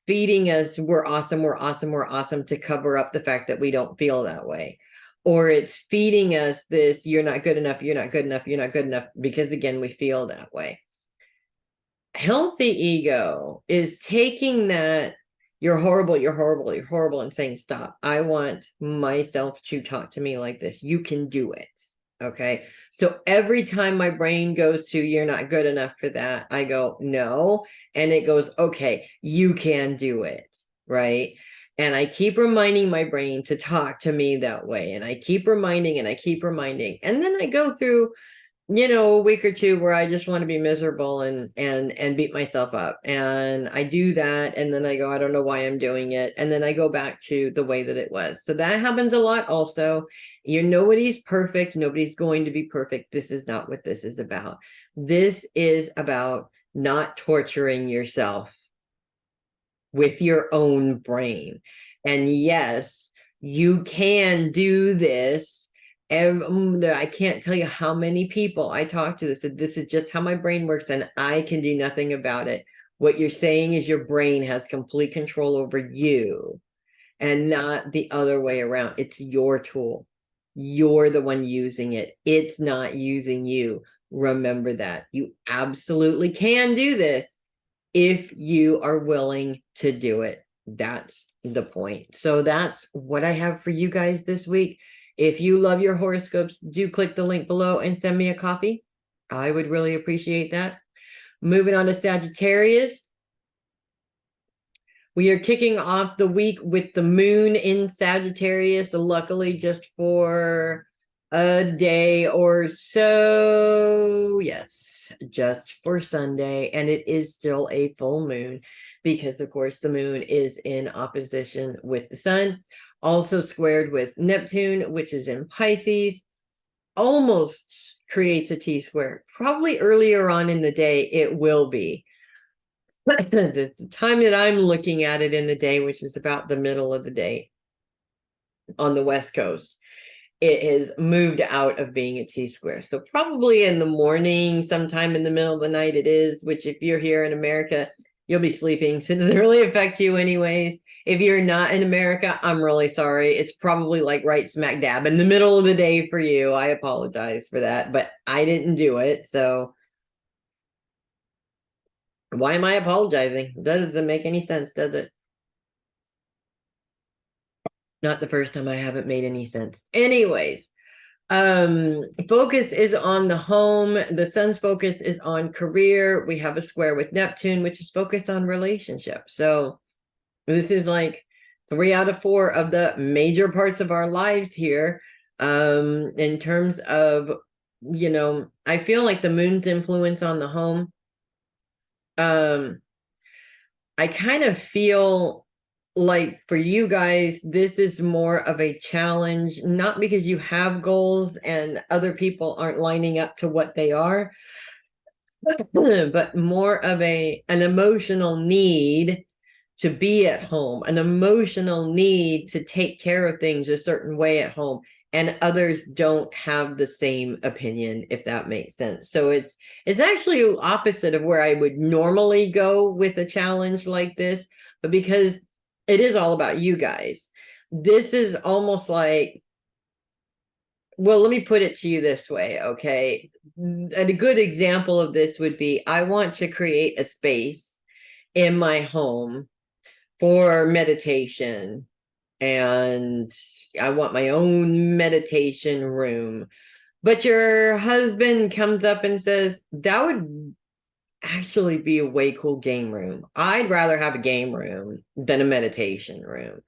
feeding us, we're awesome, we're awesome, we're awesome, to cover up the fact that we don't feel that way. Or it's feeding us this, you're not good enough, you're not good enough, you're not good enough, because again, we feel that way. Healthy ego is taking that, you're horrible, you're horrible, you're horrible, and saying, stop. I want myself to talk to me like this. You can do it. Okay. So every time my brain goes to, you're not good enough for that, I go, no. And it goes, okay, you can do it. Right. And I keep reminding my brain to talk to me that way. And I keep reminding and I keep reminding. And then I go through, a week or two where I just want to be miserable and beat myself up. And I do that. And then I go, I don't know why I'm doing it. And then I go back to the way that it was. So that happens a lot also. Nobody's perfect. Nobody's going to be perfect. This is not what this is about. This is about not torturing yourself with your own brain. And yes, you can do this. I can't tell you how many people I talk to that said, this is just how my brain works and I can do nothing about it. What you're saying is your brain has complete control over you and not the other way around. It's your tool. You're the one using it. It's not using you. Remember that. You absolutely can do this if you are willing to do it. That's the point. So that's what I have for you guys this week. If you love your horoscopes, do click the link below and send me a copy. I would really appreciate that. Moving on to Sagittarius. We are kicking off the week with the moon in Sagittarius, luckily just for a day or so. Yes, just for Sunday. And it is still a full moon because, of course, the moon is in opposition with the sun, also squared with Neptune, which is in Pisces, almost creates a T-square. Probably earlier on in the day, it will be. The time that I'm looking at it in the day, which is about the middle of the day on the West Coast, it has moved out of being a T-square. So probably in the morning, sometime in the middle of the night it is, which if you're here in America, you'll be sleeping. So it doesn't really affect you anyways. If you're not in America, I'm really sorry. It's probably like right smack dab in the middle of the day for you. I apologize for that, but I didn't do it. So why am I apologizing? It doesn't make any sense, does it? Not the first time. I haven't made any sense. Anyways, focus is on the home. The sun's focus is on career. We have a square with Neptune, which is focused on relationships. So this is like 3 out of 4 of the major parts of our lives here. In terms of, I feel like the moon's influence on the home. I kind of feel like for you guys, this is more of a challenge, not because you have goals and other people aren't lining up to what they are, but more of an emotional need to be at home, an emotional need to take care of things a certain way at home. And others don't have the same opinion, if that makes sense. So it's actually opposite of where I would normally go with a challenge like this, but because it is all about you guys, this is almost like, well, let me put it to you this way, okay? A good example of this would be, I want to create a space in my home for meditation, and I want my own meditation room. But your husband comes up and says, that would actually be a way cool game room. I'd rather have a game room than a meditation room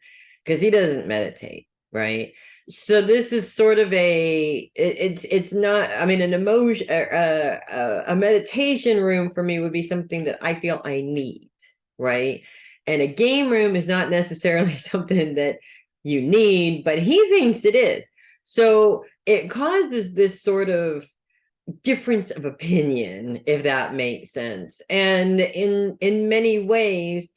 because he doesn't meditate, right? So this is sort of it's not, I mean, an emotion, a meditation room for me would be something that I feel I need, right? And a game room is not necessarily something that you need, but he thinks it is. So it causes this sort of difference of opinion, if that makes sense. And in many ways,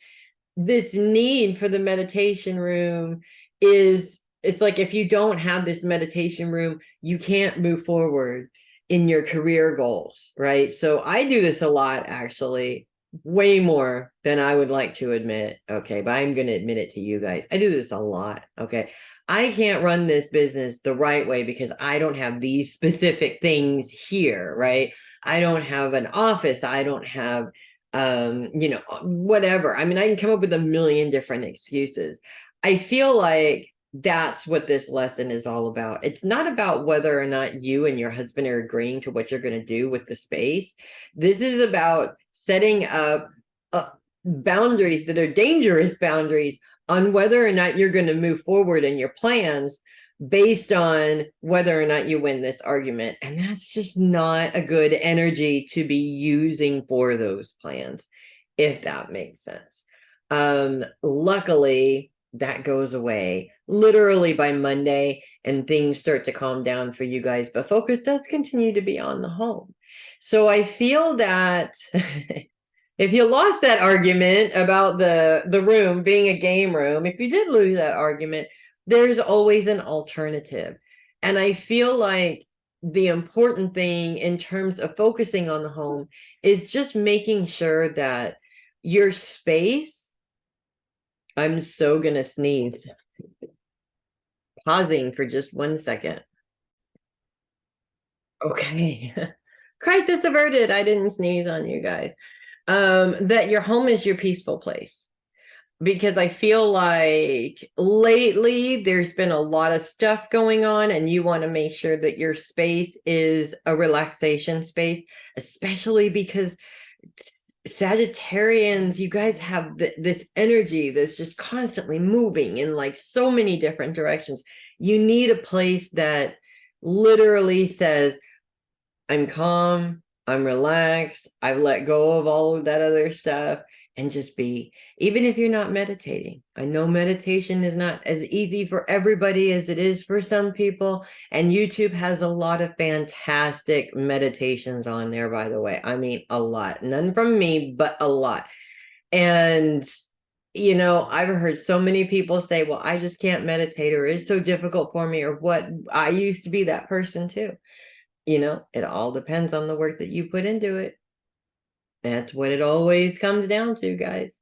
this need for the meditation room is, it's like, if you don't have this meditation room, you can't move forward in your career goals, right? So I do this a lot, actually, way more than I would like to admit, okay? But I'm going to admit it to you guys. I do this a lot, okay? I can't run this business the right way because I don't have these specific things here, right? I don't have an office. I don't have, whatever. I mean, I can come up with a million different excuses. I feel like that's what this lesson is all about. It's not about whether or not you and your husband are agreeing to what you're going to do with the space. This is about setting up boundaries that are dangerous boundaries, on whether or not you're going to move forward in your plans based on whether or not you win this argument. And that's just not a good energy to be using for those plans, if that makes sense. Luckily, that goes away literally by Monday, and things start to calm down for you guys, but focus does continue to be on the home. So I feel that if you lost that argument about the room being a game room, if you did lose that argument, there's always an alternative. And I feel like the important thing in terms of focusing on the home is just making sure that your space, I'm so gonna sneeze. Pausing for just 1 second. Okay. Crisis averted. I didn't sneeze on you guys. That your home is your peaceful place. Because I feel like lately there's been a lot of stuff going on, and you want to make sure that your space is a relaxation space, especially because Sagittarians, you guys have this energy that's just constantly moving in like so many different directions. You need a place that literally says, I'm calm, I'm relaxed, I've let go of all of that other stuff, and just be. Even if you're not meditating, I know meditation is not as easy for everybody as it is for some people, and YouTube has a lot of fantastic meditations on there, by the way. I mean, a lot. None from me, but a lot. And I've heard so many people say, well, I just can't meditate, or it's so difficult for me, or what. I used to be that person too. It all depends on the work that you put into it. That's what it always comes down to, guys.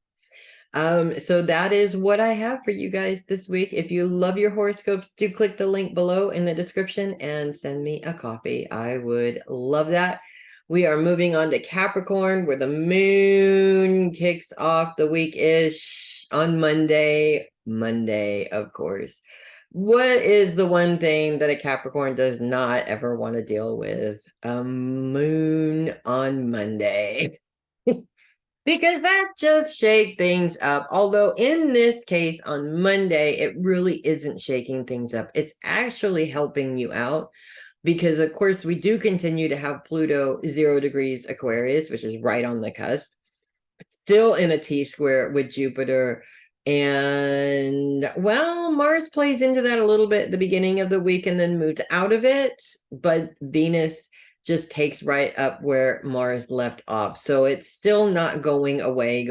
So that is what I have for you guys this week. If you love your horoscopes, do click the link below in the description and send me a copy. I would love that. We are moving on to Capricorn, where the moon kicks off the week-ish on Monday. Monday, of course. What is the one thing that a Capricorn does not ever want to deal with? A moon on Monday. Because that just shake things up. Although in this case on Monday, it really isn't shaking things up. It's actually helping you out because, of course, we do continue to have Pluto 0 degrees Aquarius, which is right on the cusp. It's still in a T-square with Jupiter. And, well, Mars plays into that a little bit at the beginning of the week and then moves out of it. But Venus just takes right up where Mars left off. So it's still not going away,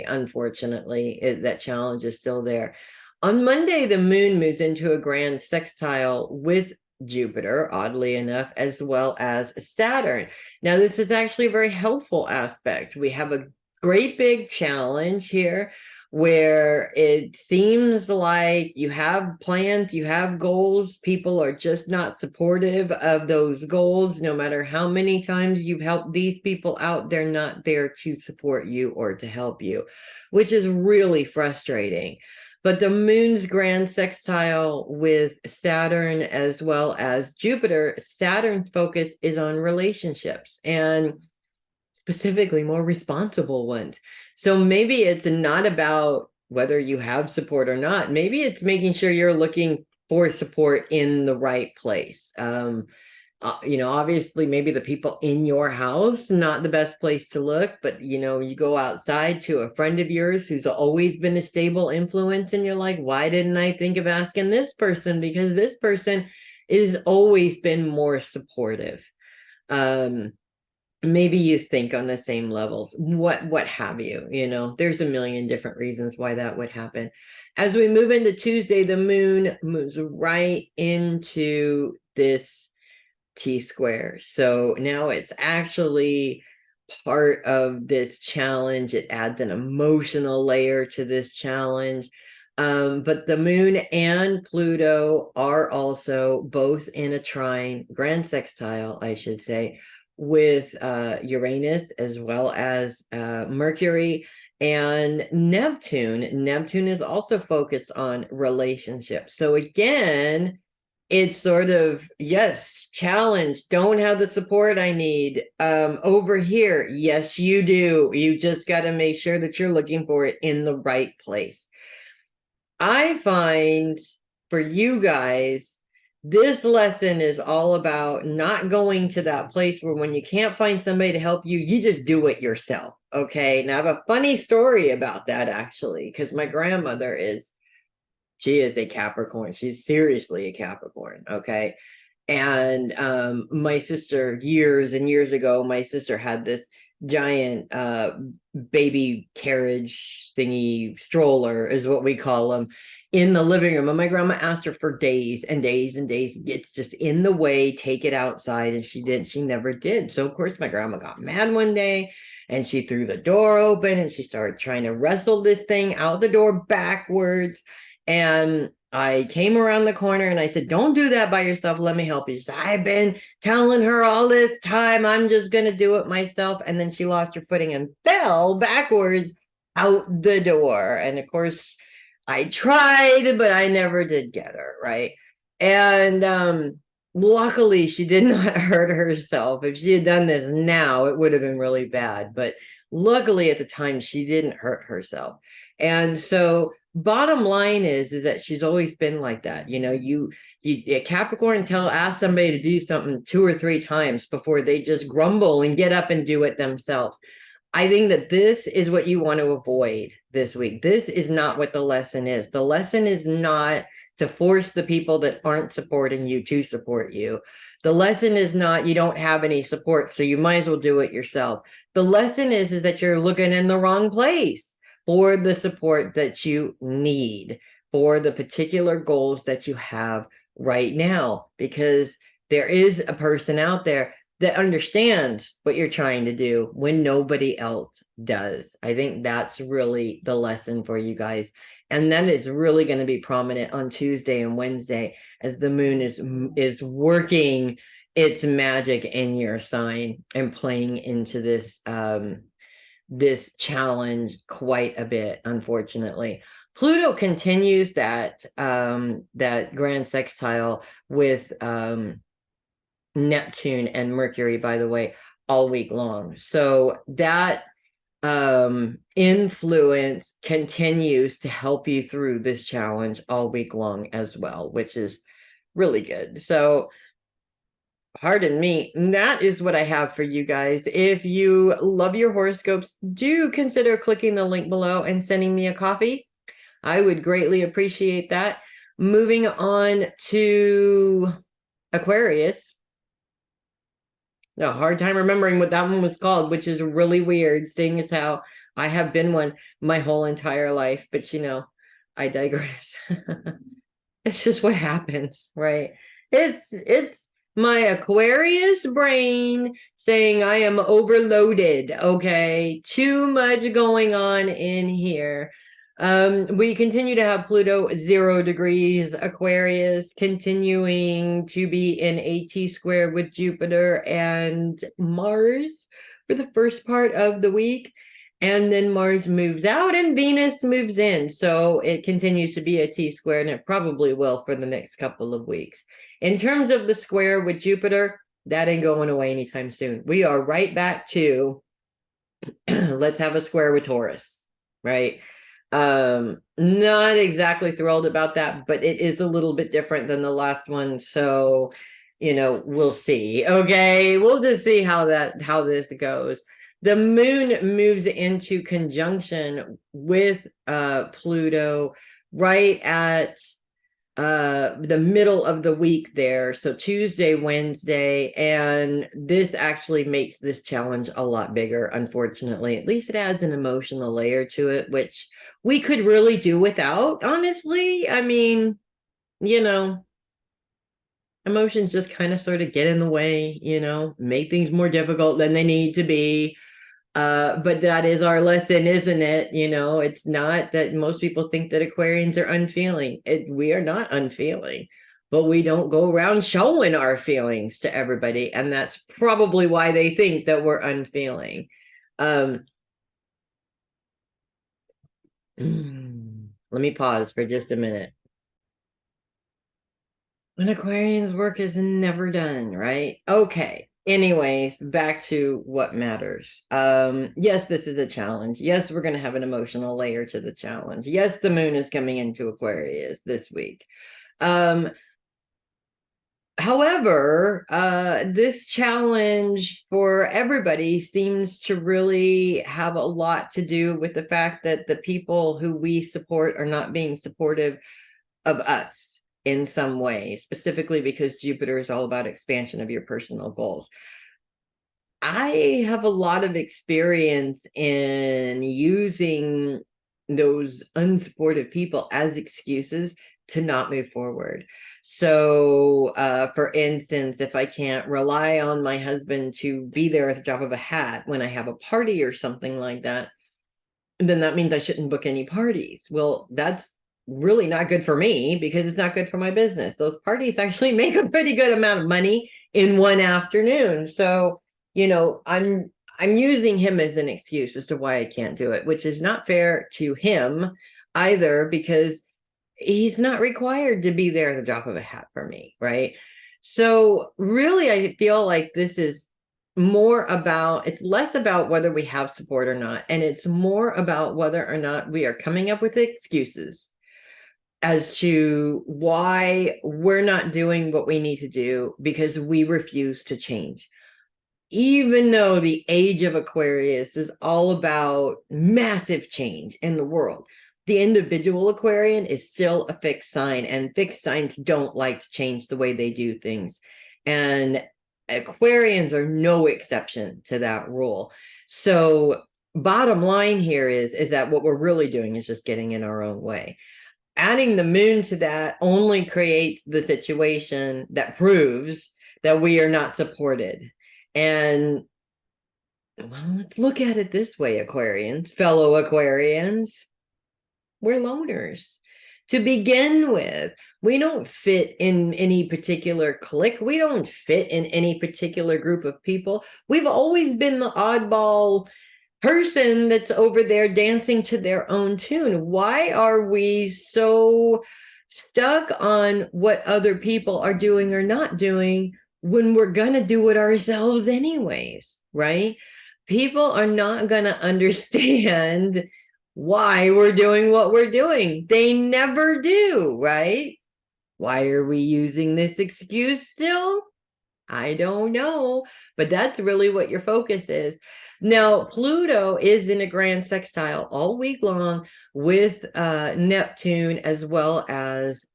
unfortunately. That challenge is still there. On Monday, the moon moves into a grand sextile with Jupiter, oddly enough, as well as Saturn. Now, this is actually a very helpful aspect. We have a great big challenge here where it seems like you have plans, you have goals, people are just not supportive of those goals. No matter how many times you've helped these people out, they're not there to support you or to help you, which is really frustrating. But the moon's grand sextile with Saturn as well as Jupiter, Saturn's focus is on relationships, and specifically more responsible ones. So maybe it's not about whether you have support or not. Maybe it's making sure you're looking for support in the right place. Obviously maybe the people in your house, not the best place to look, but you go outside to a friend of yours who's always been a stable influence, and you're like, why didn't I think of asking this person? Because this person has always been more supportive. Maybe you think on the same levels, what have you. There's a million different reasons why that would happen. As we move into Tuesday, the moon moves right into this T-square. So now it's actually part of this challenge. It adds an emotional layer to this challenge. But the moon and Pluto are also both in a trine, grand sextile, I should say, with Uranus as well as Mercury and Neptune. Neptune is also focused on relationships. So again, it's sort of, yes, challenge, don't have the support I need. Over here, yes, you do. You just got to make sure that you're looking for it in the right place. I find for you guys, this lesson is all about not going to that place where when you can't find somebody to help you, you just do it yourself. Okay. Now I have a funny story about that actually, because my grandmother she is a Capricorn. She's seriously a Capricorn. Okay. And my sister, years and years ago, my sister had this giant baby carriage thingy, stroller is what we call them, in the living room. And my grandma asked her for days and days and days, it's just in the way, take it outside. And she never did. So of course my grandma got mad one day and she threw the door open and she started trying to wrestle this thing out the door backwards. And I came around the corner and I said, don't do that by yourself. Let me help you. She said, I've been telling her all this time. I'm just going to do it myself. And then she lost her footing and fell backwards out the door. And of course, I tried, but I never did get her. Right. And luckily, she did not hurt herself. If she had done this now, it would have been really bad. But luckily, at the time, she didn't hurt herself. And so, bottom line is that she's always been like that. You know, you Capricorn ask somebody to do something 2 or 3 times before they just grumble and get up and do it themselves. I think that this is what you want to avoid this week. This is not what the lesson is. The lesson is not to force the people that aren't supporting you to support you. The lesson is not you don't have any support, so you might as well do it yourself. The lesson is that you're looking in the wrong place for the support that you need for the particular goals that you have right now, because there is a person out there that understands what you're trying to do when nobody else does. I think that's really the lesson for you guys. And that is really going to be prominent on Tuesday and Wednesday as the moon is working its magic in your sign and playing into this challenge quite a bit, unfortunately. Pluto continues that grand sextile with Neptune and Mercury, by the way, all week long. So that influence continues to help you through this challenge all week long as well, which is really good. So pardon me, that is what I have for you guys. If you love your horoscopes, do consider clicking the link below and sending me a copy. I would greatly appreciate that. Moving on to Aquarius. A hard time remembering what that one was called, which is really weird, seeing as how I have been one my whole entire life. But I digress. It's just what happens, right? It's my Aquarius brain saying I am overloaded. Okay, too much going on in here. We continue to have Pluto 0 degrees Aquarius, continuing to be in a T-square with Jupiter and Mars for the first part of the week. And then Mars moves out and Venus moves in. So it continues to be a T-square, and it probably will for the next couple of weeks. In terms of the square with Jupiter, that ain't going away anytime soon. We are right back to let's have a square with Taurus, right? Not exactly thrilled about that, but it is a little bit different than the last one. So, we'll see. Okay, we'll just see how this goes. The moon moves into conjunction with Pluto right at the middle of the week there, so Tuesday, Wednesday, and this actually makes this challenge a lot bigger, unfortunately. At least it adds an emotional layer to it, which we could really do without, honestly. I mean, emotions just kind of sort of get in the way, make things more difficult than they need to be. But that is our lesson, isn't it? It's not that most people think that Aquarians are unfeeling. We are not unfeeling, but we don't go around showing our feelings to everybody. And that's probably why they think that we're unfeeling. Let me pause for just a minute. An Aquarian's work is never done, right? Okay. Anyways, back to what matters. Yes, this is a challenge. Yes, we're going to have an emotional layer to the challenge. Yes, the moon is coming into Aquarius this week. However, this challenge for everybody seems to really have a lot to do with the fact that the people who we support are not being supportive of us in some way, specifically because Jupiter is all about expansion of your personal goals. I have a lot of experience in using those unsupportive people as excuses to not move forward. So, for instance, if I can't rely on my husband to be there at the drop of a hat when I have a party or something like that, then that means I shouldn't book any parties. Well, that's really not good for me because it's not good for my business. Those parties actually make a pretty good amount of money in one afternoon. So, I'm using him as an excuse as to why I can't do it, which is not fair to him either because he's not required to be there at the drop of a hat for me, right? So really, I feel like this is it's less about whether we have support or not, and it's more about whether or not we are coming up with excuses as to why we're not doing what we need to do because we refuse to change. Even though the age of Aquarius is all about massive change in the world, the individual Aquarian is still a fixed sign, and fixed signs don't like to change the way they do things. And Aquarians are no exception to that rule. So bottom line here is that what we're really doing is just getting in our own way. Adding the moon to that only creates the situation that proves that we are not supported. And well, let's look at it this way, Aquarians, fellow Aquarians. We're loners. To begin with, we don't fit in any particular clique. We don't fit in any particular group of people. We've always been the oddball person that's over there dancing to their own tune. Why are we so stuck on what other people are doing or not doing when we're going to do it ourselves anyways, right? People are not going to understand why we're doing what we're doing. They never do, right? Why are we using this excuse still? I don't know, but that's really what your focus is. Now, Pluto is in a grand sextile all week long with Neptune as well as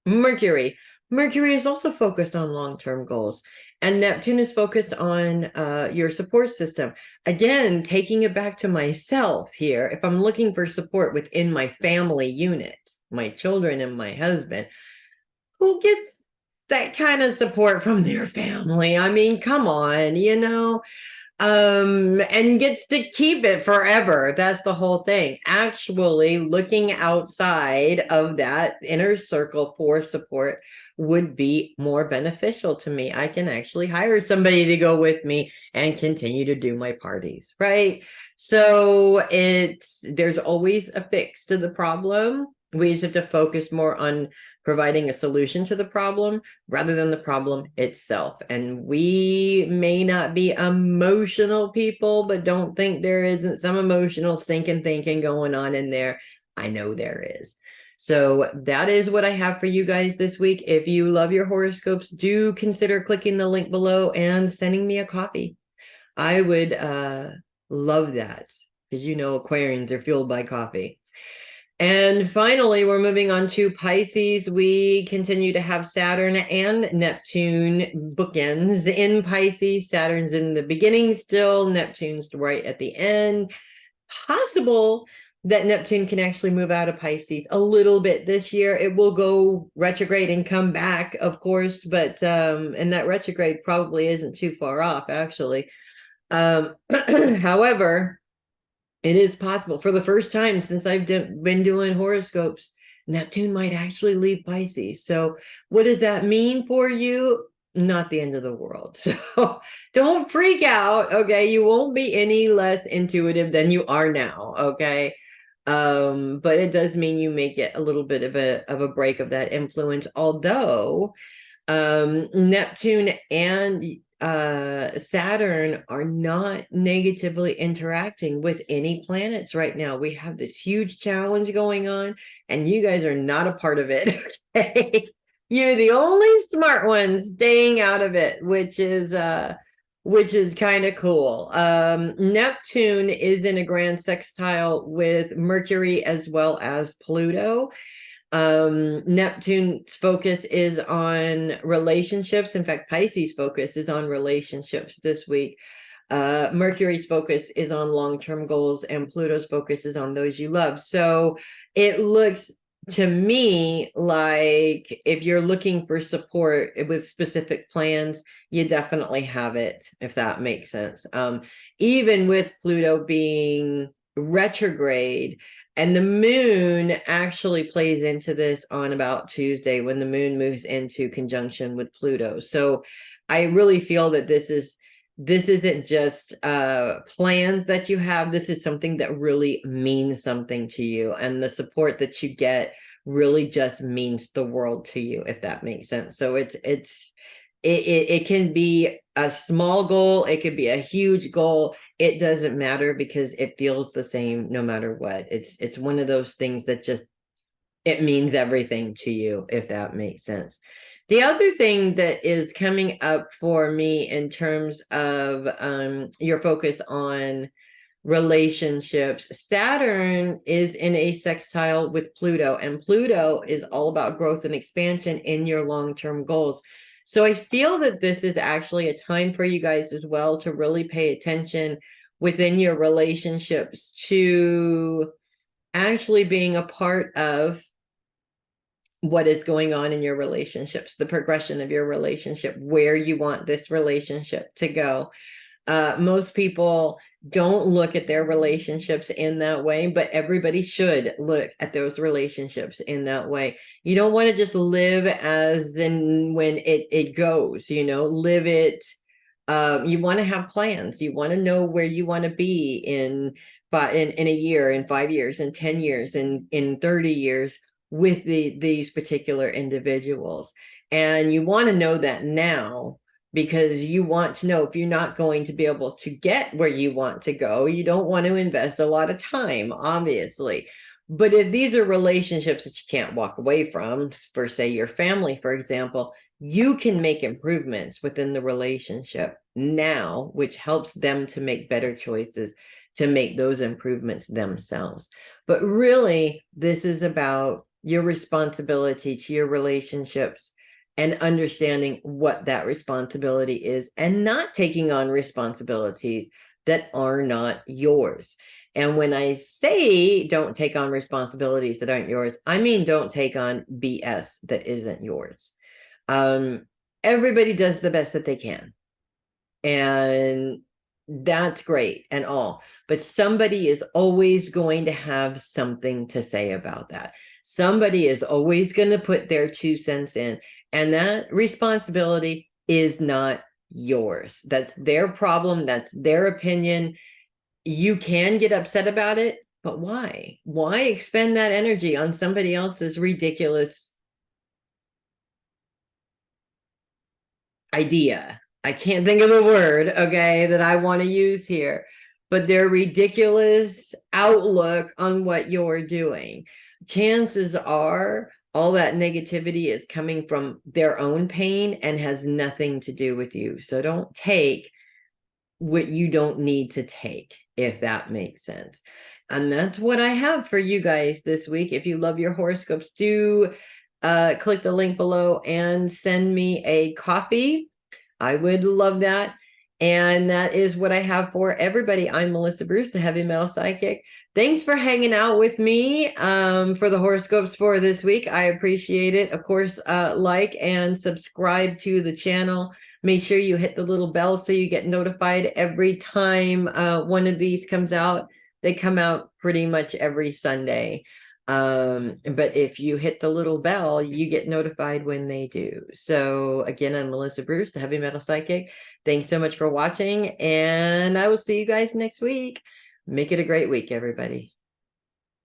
Mercury. Mercury is also focused on long-term goals, and Neptune is focused on your support system. Again, taking it back to myself here, if I'm looking for support within my family unit, my children and my husband, who gets that kind of support from their family? I mean, come on, and gets to keep it forever. That's the whole thing. Actually, looking outside of that inner circle for support would be more beneficial to me. I can actually hire somebody to go with me and continue to do my parties, right? So there's always a fix to the problem. We just have to focus more on providing a solution to the problem rather than the problem itself. And we may not be emotional people, but don't think there isn't some emotional stinking thinking going on in there. I know there is. So that is what I have for you guys this week. If you love your horoscopes, do consider clicking the link below and sending me a copy. I would love that because Aquarians are fueled by coffee. And finally, we're moving on to Pisces. We continue to have Saturn and Neptune bookends in Pisces. Saturn's in the beginning still, Neptune's right at the end. Possible that Neptune can actually move out of Pisces a little bit this year. It will go retrograde and come back, of course, but and that retrograde probably isn't too far off, actually. However, it is possible for the first time since I've been doing horoscopes, Neptune might actually leave Pisces. So what does that mean for you? Not the end of the world. So don't freak out. Okay. You won't be any less intuitive than you are now. Okay. But it does mean you may get a little bit of a break of that influence. Although Neptune and Saturn are not negatively interacting with any planets right now. We have this huge challenge going on, and you guys are not a part of it. Okay? You're the only smart ones staying out of it, which is kind of cool. Neptune is in a grand sextile with Mercury as well as Pluto. Neptune's focus is on relationships. In fact, Pisces' focus is on relationships this week. Mercury's focus is on long-term goals, and Pluto's focus is on those you love. So it looks to me like if you're looking for support with specific plans, you definitely have it, if that makes sense. Even with Pluto being retrograde, and the moon actually plays into this on about Tuesday when the moon moves into conjunction with Pluto. So I really feel that this isn't just plans that you have. This is something that really means something to you. And the support that you get really just means the world to you, if that makes sense. So it can be a small goal, it could be a huge goal. It doesn't matter because it feels the same no matter what. It's one of those things that just, it means everything to you, if that makes sense. The other thing that is coming up for me in terms of your focus on relationships, Saturn is in a sextile with Pluto, and Pluto is all about growth and expansion in your long-term goals. So I feel that this is actually a time for you guys as well to really pay attention within your relationships to actually being a part of what is going on in your relationships, the progression of your relationship, where you want this relationship to go. Most people don't look at their relationships in that way, but everybody should look at those relationships in that way. You don't want to just live as in when it goes, live it. You want to have plans. You want to know where you want to be in a year, in 5 years, in 10 years, in 30 years with these particular individuals. And you want to know that now, because you want to know if you're not going to be able to get where you want to go, you don't want to invest a lot of time, obviously. But if these are relationships that you can't walk away from, for say your family, for example, you can make improvements within the relationship now, which helps them to make better choices, to make those improvements themselves. But really, this is about your responsibility to your relationships and understanding what that responsibility is and not taking on responsibilities that are not yours. And when I say don't take on responsibilities that aren't yours, I mean don't take on BS that isn't yours. Everybody does the best that they can, and that's great and all, but somebody is always going to have something to say about that. Somebody is always going to put their 2 cents in, and that responsibility is not yours. That's their problem. That's their opinion. You can get upset about it, but why? Why expend that energy on somebody else's ridiculous idea? I can't think of the word, okay, that I want to use here, but their ridiculous outlook on what you're doing. Chances are all that negativity is coming from their own pain and has nothing to do with you. So don't take what you don't need to take, if that makes sense. And that's what I have for you guys this week. If you love your horoscopes, do click the link below and send me a coffee. I would love that. And that is what I have for everybody. I'm Melissa Bruce, the Heavy Metal Psychic. Thanks for hanging out with me for the horoscopes for this week. I appreciate it. Of course, like and subscribe to the channel. Make sure you hit the little bell so you get notified every time one of these comes out. They come out pretty much every Sunday. But if you hit the little bell, you get notified when they do. So again, I'm Melissa Bruce, the Heavy Metal Psychic. Thanks so much for watching, and I will see you guys next week. Make it a great week, everybody.